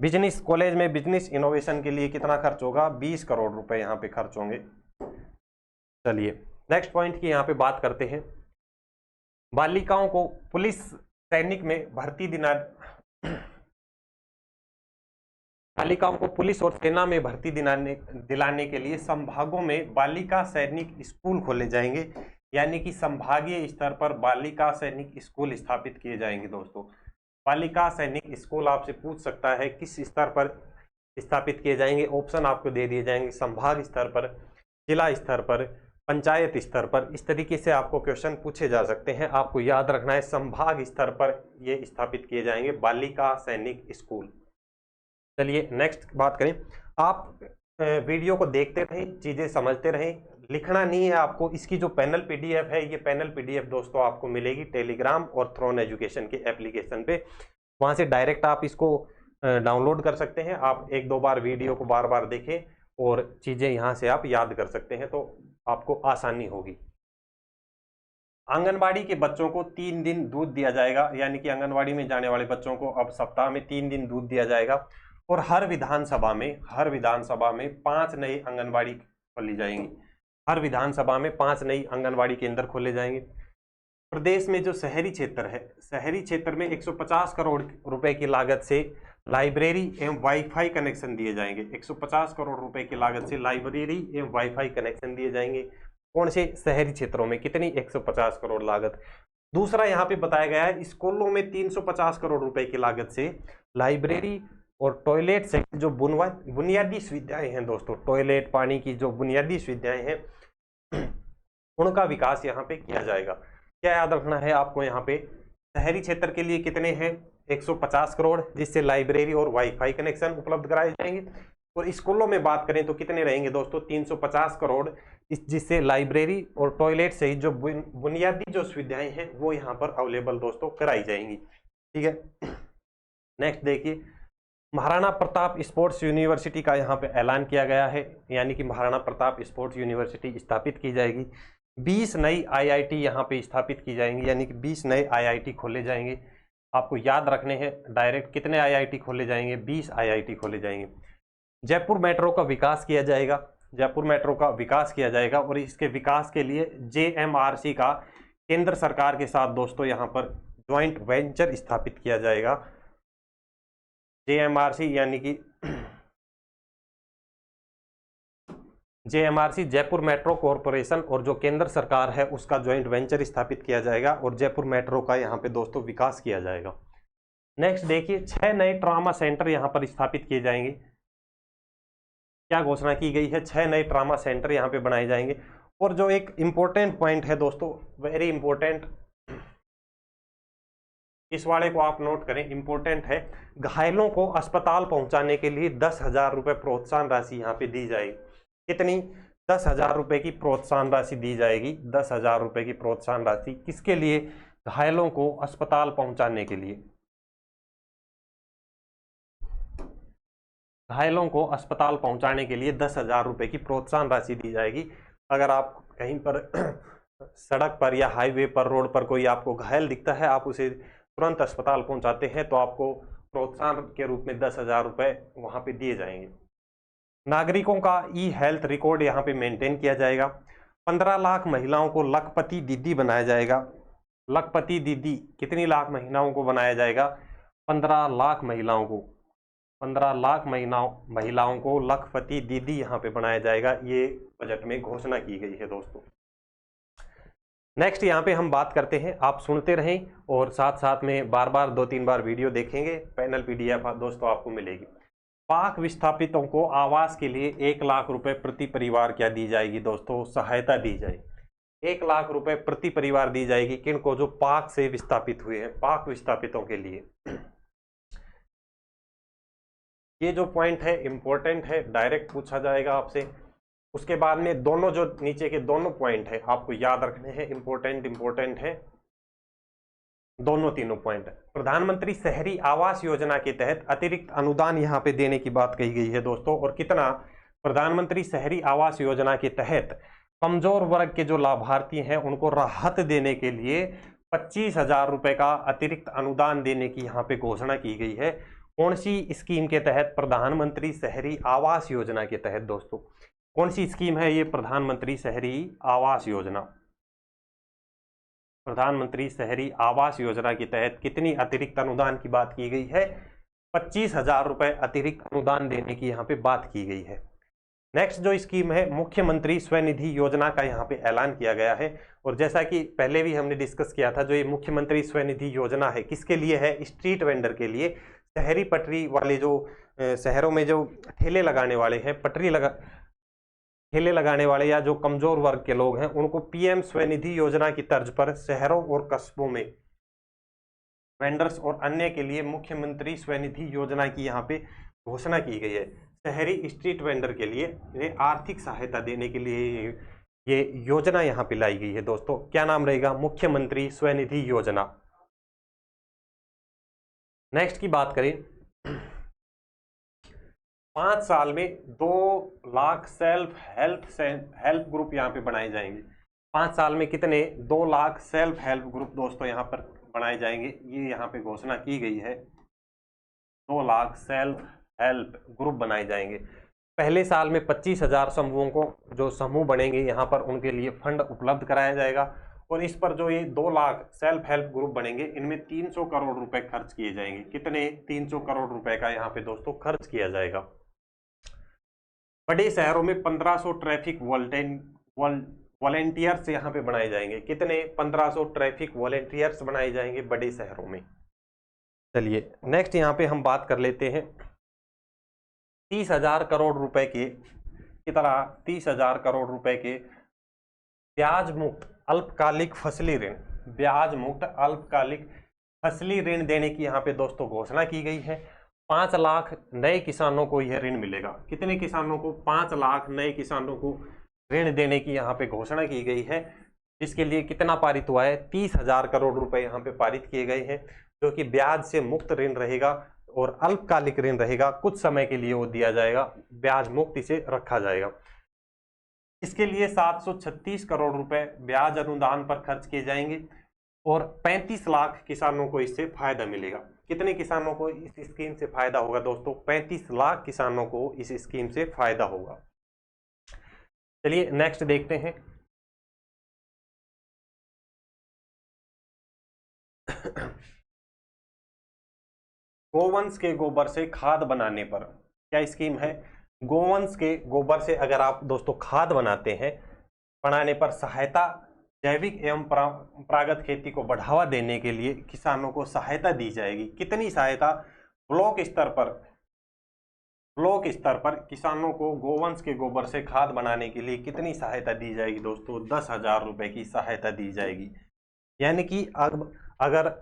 बिजनेस कॉलेज में बिजनेस इनोवेशन के लिए कितना खर्च होगा? 20 करोड़ रुपए यहाँ पे खर्च होंगे। चलिए नेक्स्ट पॉइंट की यहाँ पे बात करते हैं। बालिकाओं को पुलिस सैनिक में भर्ती बालिकाओं को पुलिस और सेना में भर्ती दिलाने के लिए संभागों में बालिका सैनिक स्कूल खोले जाएंगे, यानी कि संभागीय स्तर पर बालिका सैनिक स्कूल स्थापित किए जाएंगे दोस्तों। बालिका सैनिक स्कूल आपसे पूछ सकता है किस स्तर पर स्थापित किए जाएंगे, ऑप्शन आपको दे दिए जाएंगे, संभाग स्तर पर, जिला स्तर पर, पंचायत स्तर पर। इस तरीके से आपको क्वेश्चन पूछे जा सकते हैं। आपको याद रखना है संभाग स्तर पर ये स्थापित किए जाएंगे बालिका सैनिक स्कूल। चलिए नेक्स्ट बात करें। आप वीडियो को देखते रहें, चीजें समझते रहें, लिखना नहीं है आपको। इसकी जो पैनल पीडीएफ है, ये पैनल पीडीएफ दोस्तों आपको मिलेगी टेलीग्राम और थ्रोन एजुकेशन के एप्लीकेशन पे। वहां से डायरेक्ट आप इसको डाउनलोड कर सकते हैं। आप 1-2 बार वीडियो को बार बार देखें और चीजें यहां से आप याद कर सकते हैं, तो आपको आसानी होगी। आंगनबाड़ी के बच्चों को 3 दिन दूध दिया जाएगा, यानी कि आंगनबाड़ी में जाने वाले बच्चों को अब सप्ताह में 3 दिन दूध दिया जाएगा। और हर विधानसभा में 5 नई आंगनबाड़ी खोली जाएंगी। हर विधानसभा में 5 नई आंगनबाड़ी केंद्र खोले जाएंगे। प्रदेश में जो शहरी क्षेत्र है, शहरी क्षेत्र में 150 करोड़ रुपए की लागत से लाइब्रेरी एवं वाईफाई कनेक्शन दिए जाएंगे। 150 करोड़ रुपए की लागत से लाइब्रेरी एवं वाईफाई कनेक्शन दिए जाएंगे। कौन से? शहरी क्षेत्रों में। कितनी? 150 करोड़ लागत। दूसरा यहाँ पे बताया गया है स्कूलों में 350 करोड़ रुपए की लागत से लाइब्रेरी और टॉयलेट से जो बुनियादी सुविधाएं हैं दोस्तों, टॉयलेट, पानी की जो बुनियादी सुविधाएं हैं, उनका विकास यहाँ पे किया जाएगा। क्या याद रखना है आपको यहाँ पे? शहरी क्षेत्र के लिए कितने हैं? 150 करोड़, जिससे लाइब्रेरी और वाईफाई कनेक्शन उपलब्ध कराए जाएंगे। और स्कूलों में बात करें तो कितने रहेंगे दोस्तों? 350 करोड़, जिससे लाइब्रेरी और टॉयलेट से जो बुनियादी जो सुविधाएं हैं वो यहाँ पर अवेलेबल दोस्तों कराई जाएंगी। ठीक है, नेक्स्ट देखिए। महाराणा प्रताप स्पोर्ट्स यूनिवर्सिटी का यहाँ पे ऐलान किया गया है, यानी कि महाराणा प्रताप स्पोर्ट्स यूनिवर्सिटी स्थापित की जाएगी। 20 नई आईआईटी यहाँ पे स्थापित की जाएंगी, यानी कि 20 नए आईआईटी खोले जाएंगे। आपको याद रखने हैं डायरेक्ट कितने आईआईटी खोले जाएंगे? 20 आईआईटी खोले जाएंगे। जयपुर मेट्रो का विकास किया जाएगा, जयपुर मेट्रो का विकास किया जाएगा। और इसके विकास के लिए जेएमआरसी का केंद्र सरकार के साथ दोस्तों यहाँ पर ज्वाइंट वेंचर स्थापित किया जाएगा। जेएमआरसी यानी कि जेएमआरसी जयपुर मेट्रो कॉरपोरेशन और जो केंद्र सरकार है उसका ज्वाइंट वेंचर स्थापित किया जाएगा और जयपुर मेट्रो का यहाँ पे दोस्तों विकास किया जाएगा। नेक्स्ट देखिए, 6 नए ट्रामा सेंटर यहाँ पर स्थापित किए जाएंगे। क्या घोषणा की गई है? 6 नए ट्रामा सेंटर यहाँ पे बनाए जाएंगे। और जो एक इंपॉर्टेंट पॉइंट है दोस्तों, वेरी इंपॉर्टेंट, इस वाले को आप नोट करें, इंपॉर्टेंट है। घायलों को अस्पताल पहुंचाने के लिए 10,000 रुपए प्रोत्साहन राशि यहाँ पे दी जाएगी। कितनी? 10,000 रुपए की प्रोत्साहन राशि दी जाएगी। 10,000 रुपए की प्रोत्साहन राशि किसके लिए? घायलों को अस्पताल पहुंचाने के लिए। घायलों को अस्पताल पहुंचाने के लिए 10,000 रुपए की प्रोत्साहन राशि दी जाएगी। अगर आप कहीं पर सड़क पर या हाईवे पर, रोड पर कोई आपको घायल दिखता है, आप उसे तुरंत अस्पताल पहुंचाते हैं, तो आपको प्रोत्साहन के रूप में 10,000 रुपए वहां पे दिए जाएंगे। नागरिकों का ई हेल्थ रिकॉर्ड यहाँ पे मेंटेन किया जाएगा। 15 लाख महिलाओं को लखपति दीदी बनाया जाएगा। लखपति दीदी कितनी लाख महिलाओं को बनाया जाएगा? 15 लाख महिलाओं को। 15 लाख महिलाओं को लखपति दीदी यहाँ पे बनाया जाएगा, ये बजट में घोषणा की गई है दोस्तों। नेक्स्ट यहाँ पे हम बात करते हैं, आप सुनते रहें और साथ साथ में बार बार 2-3 बार वीडियो देखेंगे, पैनल पीडीएफ दोस्तों आपको मिलेगी। पाक विस्थापितों को आवास के लिए 1 लाख रुपए प्रति परिवार क्या दी जाएगी दोस्तों, सहायता दी जाएगी। 1 लाख रुपए प्रति परिवार दी जाएगी किनको, जो पाक से विस्थापित हुए हैं, पाक विस्थापितों के लिए। ये जो पॉइंट है इंपॉर्टेंट है, डायरेक्ट पूछा जाएगा आपसे। उसके बाद में दोनों जो नीचे के दोनों पॉइंट है आपको याद रखने हैं, इंपॉर्टेंट है दोनों तीनों पॉइंट। प्रधानमंत्री शहरी आवास योजना के तहत अतिरिक्त अनुदान यहाँ पे देने की बात कही गई है दोस्तों, और कितना, प्रधानमंत्री शहरी आवास योजना के तहत कमजोर वर्ग के जो लाभार्थी हैं उनको राहत देने के लिए 25,000 रुपए का अतिरिक्त अनुदान देने की यहाँ पे घोषणा की गई है। कौन सी स्कीम के तहत, प्रधानमंत्री शहरी आवास योजना के तहत दोस्तों। कौन सी स्कीम है ये, प्रधानमंत्री शहरी आवास योजना। प्रधानमंत्री शहरी आवास योजना के तहत कितनी अतिरिक्त अनुदान की बात की गई है, 25,000 रुपए अतिरिक्त अनुदान देने की यहाँ पे बात की गई है। नेक्स्ट जो स्कीम है, मुख्यमंत्री स्वनिधि योजना का यहाँ पे ऐलान किया गया है, और जैसा कि पहले भी हमने डिस्कस किया था, जो ये मुख्यमंत्री स्वनिधि योजना है किसके लिए है, स्ट्रीट वेंडर के लिए। शहरी पटरी वाले जो शहरों में जो ठेले लगाने वाले हैं, ठेले लगाने वाले या जो कमजोर वर्ग के लोग हैं, उनको पीएम स्वनिधि योजना की तर्ज पर शहरों और कस्बों में वेंडर्स और अन्य के लिए मुख्यमंत्री स्वनिधि योजना की यहाँ पे घोषणा की गई है। शहरी स्ट्रीट वेंडर के लिए ये आर्थिक सहायता देने के लिए ये योजना यहाँ पे लाई गई है दोस्तों। क्या नाम रहेगा, मुख्यमंत्री स्वनिधि योजना। नेक्स्ट की बात करें, 5 साल में 2 लाख सेल्फ हेल्प ग्रुप यहाँ पे बनाए जाएंगे। 5 साल में कितने, 2 लाख सेल्फ हेल्प ग्रुप दोस्तों यहाँ पर बनाए जाएंगे, ये यहाँ पे घोषणा की गई है। 2 लाख सेल्फ हेल्प ग्रुप बनाए जाएंगे। पहले साल में 25,000 समूहों को, जो समूह बनेंगे यहाँ पर, उनके लिए फंड उपलब्ध कराया जाएगा, और इस पर जो ये 2 लाख सेल्फ हेल्प ग्रुप बनेंगे, इनमें 300 करोड़ रुपए खर्च किए जाएंगे। कितने, 300 करोड़ रुपए का यहाँ पे दोस्तों खर्च किया जाएगा। बड़े शहरों में 1500 ट्रैफिक वॉलेंटियर्स यहाँ पे बनाए जाएंगे। कितने, 1500 ट्रैफिक वॉलेंटियर्स बनाए जाएंगे बड़े शहरों में। चलिए नेक्स्ट यहाँ पे हम बात कर लेते हैं 30,000 करोड़ रुपए की तरह 30,000 करोड़ रुपए के ब्याज मुक्त अल्पकालिक फसली ऋण, ब्याज मुक्त अल्पकालिक फसली ऋण देने की यहाँ पे दोस्तों घोषणा की गई है। 5 लाख नए किसानों को यह ऋण मिलेगा। कितने किसानों को, 5 लाख नए किसानों को ऋण देने की यहाँ पे घोषणा की गई है, जिसके लिए कितना पारित हुआ है, 30,000 करोड़ रुपए यहाँ पे पारित किए गए हैं, जो कि ब्याज से मुक्त ऋण रहेगा और अल्पकालिक ऋण रहेगा, कुछ समय के लिए वो दिया जाएगा, ब्याज मुक्त इसे रखा जाएगा। इसके लिए 736 करोड़ रुपए ब्याज अनुदान पर खर्च किए जाएंगे और 35 लाख किसानों को इससे फायदा मिलेगा। कितने किसानों को इस स्कीम से फायदा होगा दोस्तों, 35 लाख किसानों को इस स्कीम से फायदा होगा। चलिए नेक्स्ट देखते हैं। गोवंश के गोबर से खाद बनाने पर क्या स्कीम है, गोवंश के गोबर से अगर आप दोस्तों खाद बनाने पर सहायता, जैविक एवं परंपरागत खेती को बढ़ावा देने के लिए किसानों को सहायता दी जाएगी। कितनी सहायता, ब्लॉक स्तर पर किसानों को गोवंश के गोबर से खाद बनाने के लिए कितनी सहायता दी जाएगी दोस्तों, 10,000 रुपए की सहायता दी जाएगी। यानी कि अब अगर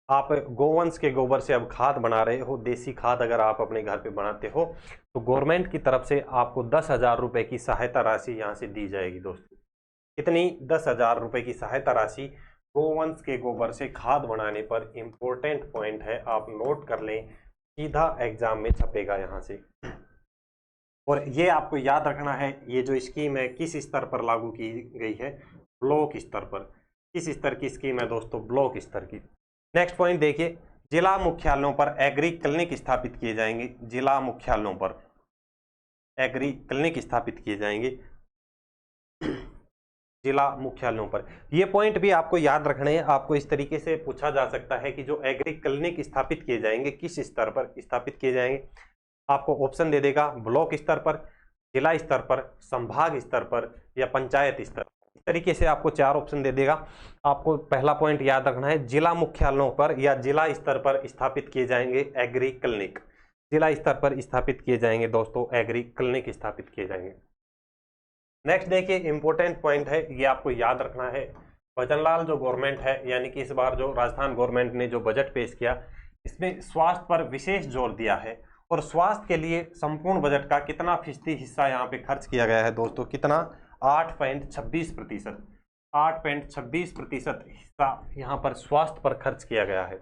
आप गोवंश के गोबर से अब खाद बना रहे हो, देसी खाद अगर आप अपने घर पे बनाते हो, तो गवर्नमेंट की तरफ से आपको 10,000 रुपए की सहायता राशि यहाँ से दी जाएगी दोस्तों। कितनी, 10,000 रुपए की सहायता राशि गोवंश के गोबर से खाद बनाने पर। इंपॉर्टेंट पॉइंट है, आप नोट कर लें, सीधा एग्जाम में छपेगा यहाँ से। और ये आपको याद रखना है, ये जो स्कीम है किस स्तर पर लागू की गई है, ब्लॉक स्तर पर। किस स्तर की स्कीम है दोस्तों, ब्लॉक स्तर की। नेक्स्ट पॉइंट देखिए, जिला मुख्यालयों पर एग्री क्लिनिक स्थापित किए जाएंगे। जिला मुख्यालयों पर एग्री क्लिनिक स्थापित किए जाएंगे। जिला मुख्यालयों पर। ये पॉइंट भी आपको याद रखने हैं। आपको इस तरीके से पूछा जा सकता है कि जो एग्री क्लिनिक स्थापित किए जाएंगे किस स्तर पर स्थापित किए जाएंगे। आपको ऑप्शन दे देगा ब्लॉक स्तर पर, जिला स्तर पर, संभाग स्तर पर या पंचायत स्तर पर। इस तरीके से आपको 4 ऑप्शन दे देगा। आपको पहला पॉइंट याद रखना है, जिला मुख्यालयों पर या जिला स्तर पर स्थापित किए जाएंगे एग्री क्लिनिक। जिला स्तर पर स्थापित किए जाएंगे दोस्तों, एग्री क्लिनिक स्थापित किए जाएंगे। नेक्स्ट देखिए इंपॉर्टेंट पॉइंट है, ये आपको याद रखना है। भजनलाल जो गवर्नमेंट है, यानी कि इस बार जो राजस्थान गवर्नमेंट ने जो बजट पेश किया, इसमें स्वास्थ्य पर विशेष जोर दिया है। और स्वास्थ्य के लिए संपूर्ण बजट का कितना फीसदी हिस्सा यहाँ पे खर्च किया गया है दोस्तों, कितना? 8.26%। 8.26% हिस्सा यहाँ पर स्वास्थ्य पर खर्च किया गया है।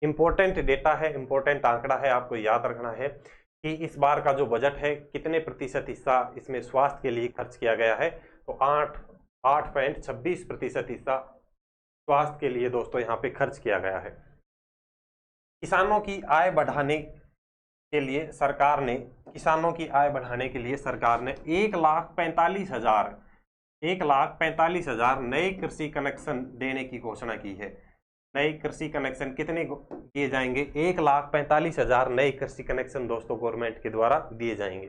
इंपॉर्टेंट डेटा है, इंपॉर्टेंट आंकड़ा है, आपको याद रखना है कि इस बार का जो बजट है कितने प्रतिशत हिस्सा इसमें स्वास्थ्य के लिए खर्च किया गया है। तो 8.26% हिस्सा स्वास्थ्य के लिए दोस्तों यहाँ पे खर्च किया गया है। किसानों की आय बढ़ाने के लिए सरकार ने 1,45,000 नए कृषि कनेक्शन देने की घोषणा की है। नए कृषि कनेक्शन कितने दिए जाएंगे? 1,45,000 नए कृषि कनेक्शन दोस्तों गवर्नमेंट के द्वारा दिए जाएंगे।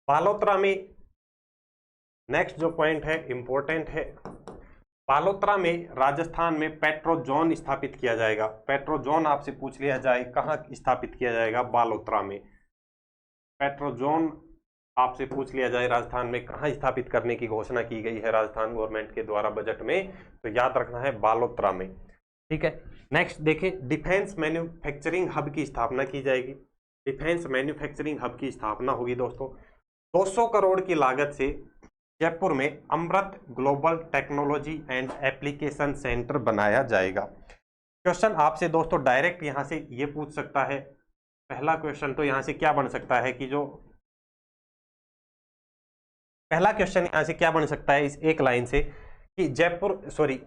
बालोतरा में नेक्स्ट जो पॉइंट है इंपॉर्टेंट है, बालोतरा में राजस्थान में पेट्रो जोन स्थापित किया जाएगा। पेट्रो जोन आपसे पूछ लिया जाए कहाँ स्थापित किया जाएगा? बालोतरा में। पेट्रो जोन आपसे पूछ लिया जाए राजस्थान में कहाँ स्थापित करने की घोषणा की गई है राजस्थान गवर्नमेंट के द्वारा बजट में, तो याद रखना है बालोतरा में। ठीक है। नेक्स्ट देखिए डिफेंस मैन्युफैक्चरिंग हब की स्थापना की जाएगी। डिफेंस मैन्युफैक्चरिंग हब की स्थापना होगी दोस्तों। 200 करोड़ की लागत से जयपुर में Amrit global technology and application centre बनाया जाएगा। क्वेश्चन आपसे दोस्तों डायरेक्ट यहां से ये पूछ सकता है। पहला क्वेश्चन तो यहां से क्या बन सकता है कि जो पहला क्वेश्चन यहां से क्या बन सकता है इस एक लाइन से कि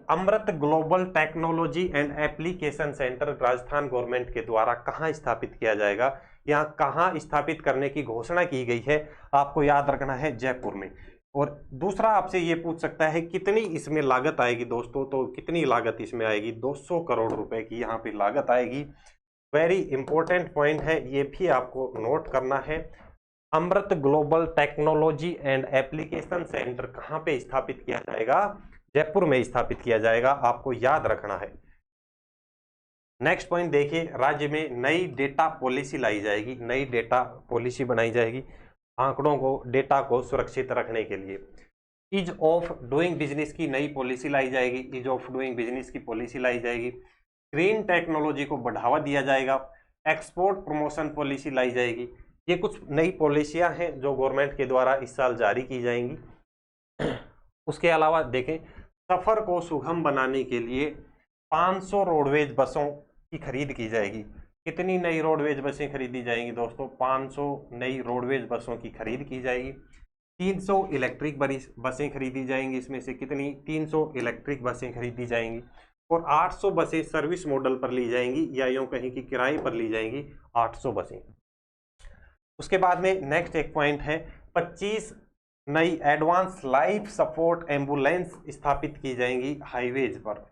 Amrit global technology and application centre Rajasthan government के द्वारा कहां स्थापित किया जाएगा, यहां कहां स्थापित करने की घोषणा की गई है, आपको याद रखना है जयपुर में। और दूसरा आपसे ये पूछ सकता है कितनी इसमें लागत आएगी दोस्तों, तो कितनी लागत इसमें आएगी? 200 करोड़ रुपए की यहाँ पे लागत आएगी। वेरी इंपॉर्टेंट पॉइंट है, ये भी आपको नोट करना है। Amrit global technology and application centre कहाँ पे स्थापित किया जाएगा? जयपुर में स्थापित किया जाएगा, आपको याद रखना है। नेक्स्ट पॉइंट देखिए, राज्य में नई डेटा पॉलिसी लाई जाएगी। नई डेटा पॉलिसी बनाई जाएगी आंकड़ों को, डेटा को सुरक्षित रखने के लिए। ईज ऑफ डूइंग बिजनेस की नई पॉलिसी लाई जाएगी। ईज ऑफ डूइंग बिजनेस की पॉलिसी लाई जाएगी। ग्रीन टेक्नोलॉजी को बढ़ावा दिया जाएगा। एक्सपोर्ट प्रमोशन पॉलिसी लाई जाएगी। ये कुछ नई पॉलिसियां हैं जो गवर्नमेंट के द्वारा इस साल जारी की जाएंगी। उसके अलावा देखें, सफर को सुगम बनाने के लिए 500 रोडवेज बसों की खरीद की जाएगी। कितनी नई रोडवेज बसें खरीदी जाएंगी दोस्तों? 500 नई रोडवेज बसों की खरीद की जाएगी। 300 इलेक्ट्रिक बसें खरीदी जाएंगी। इसमें से कितनी? 300 इलेक्ट्रिक बसें खरीदी जाएंगी। और 800 बसें सर्विस मॉडल पर ली जाएंगी या यूं कहीं कि किराए पर ली जाएंगी 800 बसें। उसके बाद में नेक्स्ट एक पॉइंट है, 25 नई एडवांस लाइफ सपोर्ट एम्बुलेंस स्थापित की जाएंगी हाईवेज पर।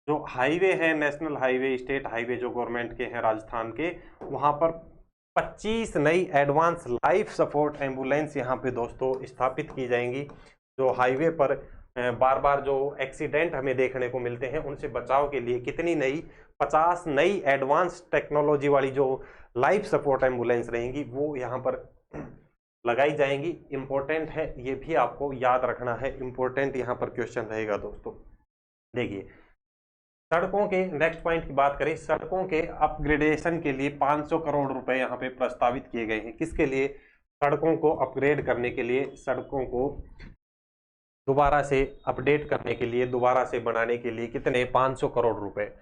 जो हाईवे है, नेशनल हाईवे, स्टेट हाईवे जो गवर्नमेंट के हैं राजस्थान के, वहां पर 25 नई एडवांस लाइफ सपोर्ट एम्बुलेंस यहाँ पे दोस्तों स्थापित की जाएंगी। जो हाईवे पर बार बार जो एक्सीडेंट हमें देखने को मिलते हैं उनसे बचाव के लिए कितनी नई 50 नई एडवांस टेक्नोलॉजी वाली जो लाइफ सपोर्ट एम्बुलेंस रहेंगी वो यहाँ पर लगाई जाएंगी। इंपॉर्टेंट है, ये भी आपको याद रखना है। इंपॉर्टेंट यहाँ पर क्वेश्चन रहेगा दोस्तों। देखिए सड़कों के नेक्स्ट पॉइंट की बात करें, सड़कों के अपग्रेडेशन के लिए 500 करोड़ रुपए यहाँ पे प्रस्तावित किए गए हैं। किसके लिए? सड़कों को अपग्रेड करने के लिए, सड़कों को दोबारा से अपडेट करने के लिए, दोबारा से बनाने के लिए कितने? 500 करोड़ रुपए।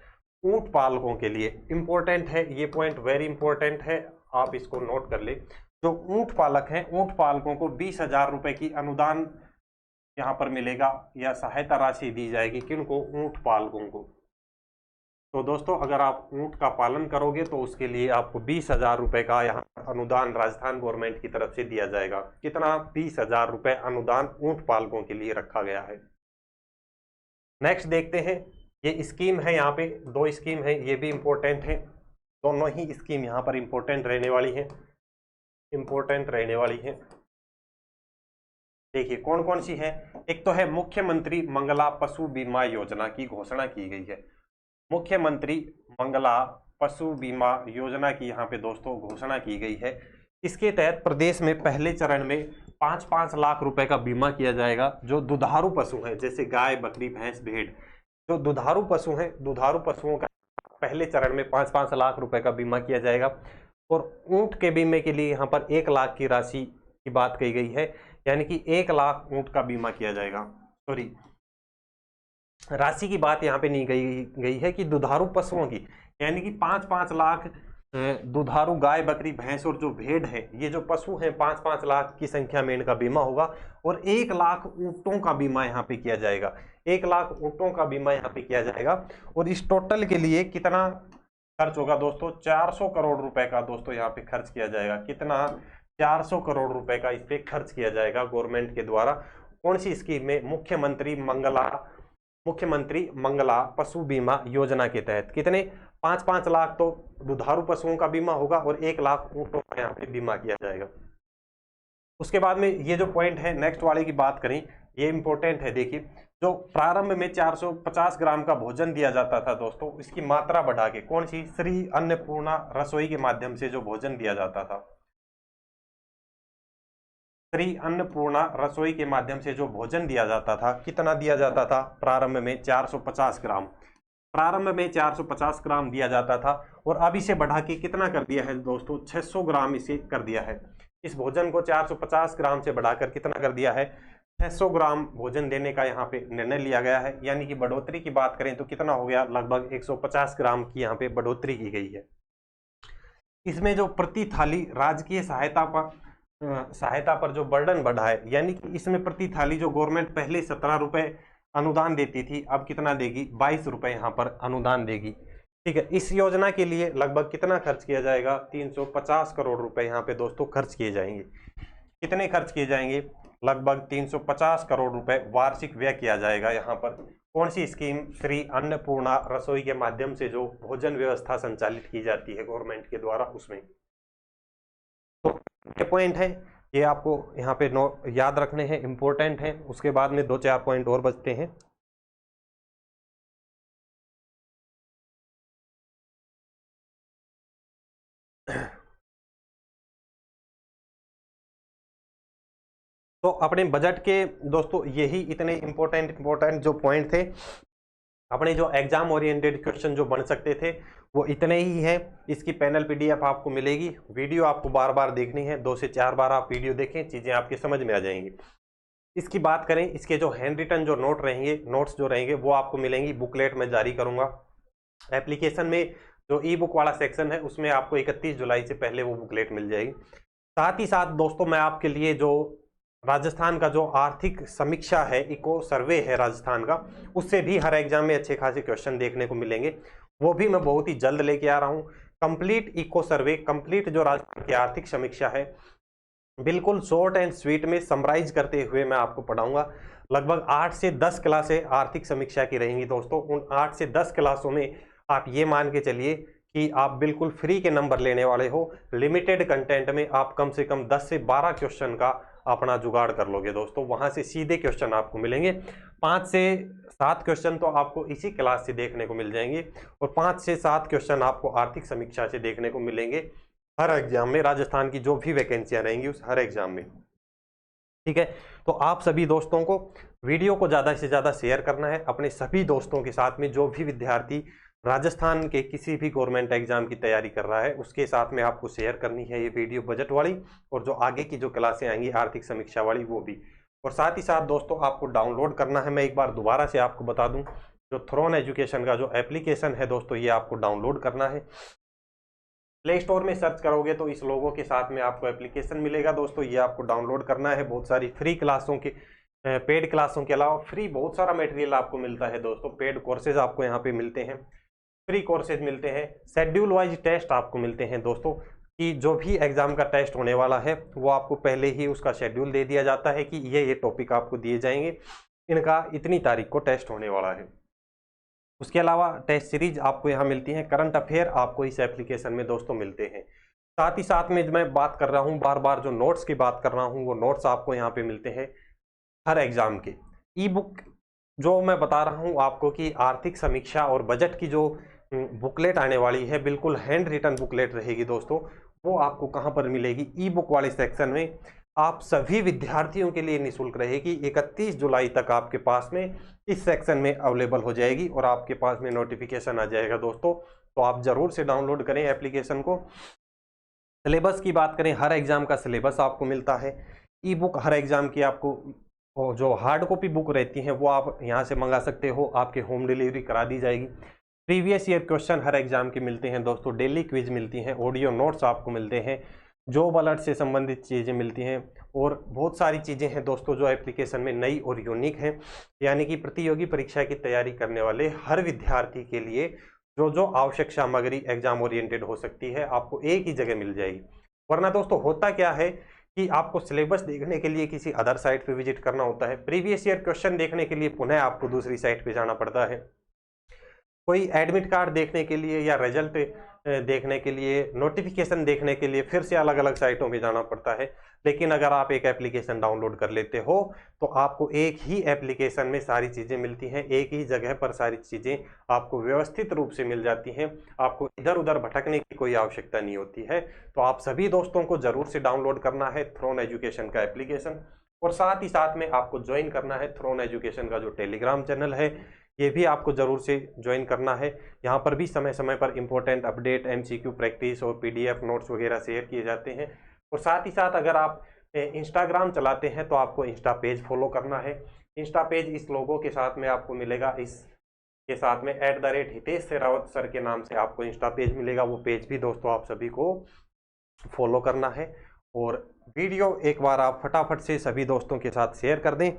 ऊंट पालकों के लिए इंपॉर्टेंट है ये पॉइंट, वेरी इंपॉर्टेंट है, आप इसको नोट कर ले। जो ऊंट पालक हैं, ऊंट पालकों को 20,000 रुपए की अनुदान यहाँ पर मिलेगा या सहायता राशि दी जाएगी। किनको? ऊंट पालकों को। तो दोस्तों अगर आप ऊंट का पालन करोगे तो उसके लिए आपको 20,000 रुपए का यहाँ अनुदान राजस्थान गवर्नमेंट की तरफ से दिया जाएगा। कितना? 20,000 रुपए अनुदान ऊंट पालकों के लिए रखा गया है। नेक्स्ट देखते हैं, ये स्कीम है, यहाँ पे 2 स्कीम है, ये भी इंपॉर्टेंट है। दोनों ही स्कीम यहाँ पर इंपॉर्टेंट रहने वाली है, इंपॉर्टेंट रहने वाली है। देखिए कौन कौन सी है। एक तो है मुख्यमंत्री मंगला पशु बीमा योजना की घोषणा की गई है। मुख्यमंत्री मंगला पशु बीमा योजना की यहाँ पे दोस्तों घोषणा की गई है। इसके तहत प्रदेश में पहले चरण में 5-5 लाख रुपए का बीमा किया जाएगा। जो दुधारू पशु हैं जैसे गाय, बकरी, भैंस, भेड़, जो दुधारू पशु हैं, दुधारू पशुओं का पहले चरण में 5-5 लाख रुपए का बीमा किया जाएगा। और ऊंट के बीमे के लिए यहाँ पर 1 लाख की राशि की बात कही गई है, यानी कि 1 लाख ऊंट का बीमा किया जाएगा। सॉरी, राशि की बात यहाँ पे नहीं गई है कि दुधारू पशुओं की, यानी कि 5-5 लाख दुधारू गाय, बकरी, भैंस और जो भेड़ है, ये जो पशु हैं 5-5 लाख की संख्या में इनका बीमा होगा। और 1 लाख ऊंटों का बीमा यहाँ पे किया जाएगा, 1 लाख ऊंटों का बीमा यहाँ पे किया जाएगा। और इस टोटल के लिए कितना खर्च होगा दोस्तों? 400 करोड़ रुपए का दोस्तों यहाँ पे खर्च किया जाएगा। कितना? 400 करोड़ रुपए का इस पे खर्च किया जाएगा गवर्नमेंट के द्वारा। कौन सी स्कीम में? मुख्यमंत्री मंगला पशु बीमा योजना के तहत। कितने? 5-5 लाख तो दुधारू पशुओं का बीमा होगा और 1 लाख ऊंटों का यहाँ पे बीमा किया जाएगा। उसके बाद में ये जो पॉइंट है नेक्स्ट वाले की बात करें, ये इंपॉर्टेंट है। देखिए, जो प्रारंभ में 450 ग्राम का भोजन दिया जाता था दोस्तों, इसकी मात्रा बढ़ा के, कौन सी? श्री अन्नपूर्णा रसोई के माध्यम से जो भोजन दिया जाता था, श्री अन्नपूर्णा रसोई के माध्यम से जो भोजन दिया जाता था, कितना दिया जाता था? प्रारंभ में 450 ग्राम, प्रारंभ में 450 ग्राम दिया जाता था। और अब इसे बढ़ा के कितना कर दिया है दोस्तों? 600 ग्राम इसे कर दिया है। इस भोजन को 450 ग्राम से बढ़ाकर कितना कर दिया है? 600 ग्राम भोजन देने का यहाँ पे निर्णय लिया गया है। यानी कि बढ़ोतरी की बात करें तो कितना हो गया? लगभग 150 ग्राम की यहाँ पे बढ़ोतरी की गई है। इसमें जो प्रति थाली राजकीय सहायता पर जो बर्डन बढ़ा है, यानी कि इसमें प्रति थाली जो गवर्नमेंट पहले 17 रुपए अनुदान देती थी, अब कितना देगी? 22 रुपए यहाँ पर अनुदान देगी। ठीक है, इस योजना के लिए लगभग कितना खर्च किया जाएगा? 350 करोड़ रुपए यहाँ पे दोस्तों खर्च किए जाएंगे। कितने खर्च किए जाएंगे? लगभग 350 करोड़ रुपए वार्षिक व्यय किया जाएगा यहाँ पर। कौन सी स्कीम? श्री अन्नपूर्णा रसोई के माध्यम से जो भोजन व्यवस्था संचालित की जाती है गवर्नमेंट के द्वारा, उसमें। तो ये पॉइंट है, ये आपको यहाँ पे याद रखने हैं, इंपॉर्टेंट है। उसके बाद में 2-4 पॉइंट और बचते हैं। तो अपने बजट के दोस्तों यही इतने इंपॉर्टेंट जो पॉइंट थे, अपने जो एग्जाम ओरिएंटेड क्वेश्चन जो बन सकते थे वो इतने ही हैं। इसकी पैनल पीडीएफ आपको मिलेगी। वीडियो आपको बार बार देखनी है, 2 से 4 बार आप वीडियो देखें, चीज़ें आपकी समझ में आ जाएंगी। इसकी बात करें, इसके जो हैंड रिटन जो नोट्स जो रहेंगे वो आपको मिलेंगी, बुकलेट में जारी करूंगा। एप्लीकेशन में जो ई बुक वाला सेक्शन है उसमें आपको 31 जुलाई से पहले वो बुकलेट मिल जाएगी। साथ ही साथ दोस्तों मैं आपके लिए जो राजस्थान का जो आर्थिक समीक्षा है, इको सर्वे है राजस्थान का, उससे भी हर एग्जाम में अच्छे खासे क्वेश्चन देखने को मिलेंगे। वो भी मैं बहुत ही जल्द लेके आ रहा हूँ। कंप्लीट इको सर्वे, कंप्लीट जो राजस्थान की आर्थिक समीक्षा है, बिल्कुल शॉर्ट एंड स्वीट में समराइज करते हुए मैं आपको पढ़ाऊंगा। लगभग 8 से 10 क्लासें आर्थिक समीक्षा की रहेंगी दोस्तों। उन 8 से 10 क्लासों में आप ये मान के चलिए कि आप बिल्कुल फ्री के नंबर लेने वाले हो। लिमिटेड कंटेंट में आप कम से कम 10 से 12 क्वेश्चन का अपना जुगाड़ कर लोगे दोस्तों। वहां से सीधे क्वेश्चन आपको मिलेंगे। 5 से 7 क्वेश्चन तो आपको इसी क्लास से देखने को मिल जाएंगे और 5 से 7 क्वेश्चन आपको आर्थिक समीक्षा से देखने को मिलेंगे हर एग्जाम में। राजस्थान की जो भी वैकेंसियां रहेंगी उस हर एग्जाम में। ठीक है, तो आप सभी दोस्तों को वीडियो को ज़्यादा से ज़्यादा शेयर करना है अपने सभी दोस्तों के साथ में। जो भी विद्यार्थी राजस्थान के किसी भी गवर्नमेंट एग्जाम की तैयारी कर रहा है उसके साथ में आपको शेयर करनी है ये वीडियो, बजट वाली, और जो आगे की जो क्लासें आएंगी आर्थिक समीक्षा वाली वो भी। और साथ ही साथ दोस्तों आपको डाउनलोड करना है, मैं एक बार दोबारा से आपको बता दूं, जो थ्रोन एजुकेशन का जो एप्लीकेशन है दोस्तों, ये आपको डाउनलोड करना है। प्ले स्टोर में सर्च करोगे तो इस लोगों के साथ में आपको एप्लीकेशन मिलेगा दोस्तों, ये आपको डाउनलोड करना है। बहुत सारी फ्री क्लासों के, पेड क्लासों के अलावा फ्री बहुत सारा मटेरियल आपको मिलता है दोस्तों। पेड कोर्सेज आपको यहाँ पे मिलते हैं। फ्री कोर्सेज मिलते हैं, शेड्यूल वाइज टेस्ट आपको मिलते हैं दोस्तों, कि जो भी एग्जाम का टेस्ट होने वाला है वो आपको पहले ही उसका शेड्यूल दे दिया जाता है कि ये टॉपिक आपको दिए जाएंगे, इनका इतनी तारीख को टेस्ट होने वाला है। उसके अलावा टेस्ट सीरीज आपको यहाँ मिलती है, करंट अफेयर आपको इस एप्लीकेशन में दोस्तों मिलते हैं। साथ ही साथ में मैं बात कर रहा हूँ, बार बार जो नोट्स की बात कर रहा हूँ, वो नोट्स आपको यहाँ पे मिलते हैं हर एग्जाम के। ई बुक जो मैं बता रहा हूँ आपको कि आर्थिक समीक्षा और बजट की जो बुकलेट आने वाली है, बिल्कुल हैंड रिटन बुकलेट रहेगी दोस्तों, वो आपको कहाँ पर मिलेगी? ई बुक वाले सेक्शन में। आप सभी विद्यार्थियों के लिए निःशुल्क रहेगी। 31 जुलाई तक आपके पास में इस सेक्शन में अवेलेबल हो जाएगी और आपके पास में नोटिफिकेशन आ जाएगा दोस्तों। तो आप जरूर से डाउनलोड करें एप्लीकेशन को। सिलेबस की बात करें, हर एग्जाम का सिलेबस आपको मिलता है। ई बुक हर एग्जाम की आपको जो हार्ड कॉपी बुक रहती हैं वो आप यहाँ से मंगा सकते हो, आपके होम डिलीवरी करा दी जाएगी। प्रीवियस ईयर क्वेश्चन हर एग्जाम के मिलते हैं दोस्तों, डेली क्विज मिलती हैं, ऑडियो नोट्स आपको मिलते हैं, जॉब अलर्ट से संबंधित चीज़ें मिलती हैं और बहुत सारी चीज़ें हैं दोस्तों जो एप्लीकेशन में नई और यूनिक हैं। यानी कि प्रतियोगी परीक्षा की तैयारी करने वाले हर विद्यार्थी के लिए जो आवश्यक सामग्री एग्जाम ओरिएंटेड हो सकती है, आपको एक ही जगह मिल जाएगी। वरना दोस्तों होता क्या है कि आपको सिलेबस देखने के लिए किसी अदर साइट पे विजिट करना होता है, प्रीवियस ईयर क्वेश्चन देखने के लिए पुनः आपको दूसरी साइट पे जाना पड़ता है, कोई एडमिट कार्ड देखने के लिए या रिजल्ट देखने के लिए, नोटिफिकेशन देखने के लिए फिर से अलग अलग साइटों में जाना पड़ता है। लेकिन अगर आप एक एप्लीकेशन डाउनलोड कर लेते हो तो आपको एक ही एप्लीकेशन में सारी चीज़ें मिलती हैं, एक ही जगह पर सारी चीज़ें आपको व्यवस्थित रूप से मिल जाती हैं, आपको इधर उधर भटकने की कोई आवश्यकता नहीं होती है। तो आप सभी दोस्तों को ज़रूर से डाउनलोड करना है थ्रोन एजुकेशन का एप्लीकेशन, और साथ ही साथ में आपको ज्वाइन करना है थ्रोन एजुकेशन का जो टेलीग्राम चैनल है, ये भी आपको ज़रूर से ज्वाइन करना है। यहाँ पर भी समय समय पर इंपॉर्टेंट अपडेट, एमसीक्यू प्रैक्टिस और पीडीएफ नोट्स वगैरह शेयर किए जाते हैं। और साथ ही साथ अगर आप इंस्टाग्राम चलाते हैं तो आपको इंस्टा पेज फॉलो करना है। इंस्टा पेज इस लोगों के साथ में आपको मिलेगा, इसके साथ में @हितेश शेरावत सर के नाम से आपको इंस्टा पेज मिलेगा। वो पेज भी दोस्तों आप सभी को फॉलो करना है। और वीडियो एक बार आप फटाफट से सभी दोस्तों के साथ शेयर कर दें।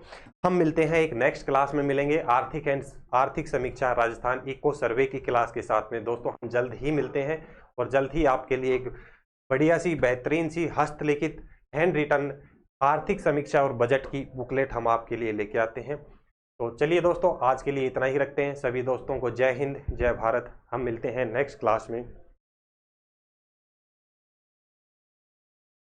हम मिलते हैं एक नेक्स्ट क्लास में, मिलेंगे आर्थिक समीक्षा राजस्थान इको सर्वे की क्लास के साथ में दोस्तों। हम जल्द ही मिलते हैं और जल्द ही आपके लिए एक बढ़िया सी बेहतरीन सी हस्तलिखित हैंड रिटन आर्थिक समीक्षा और बजट की बुकलेट हम आपके लिए लेके आते हैं। तो चलिए दोस्तों, आज के लिए इतना ही रखते हैं। सभी दोस्तों को जय हिंद, जय भारत। हम मिलते हैं नेक्स्ट क्लास में।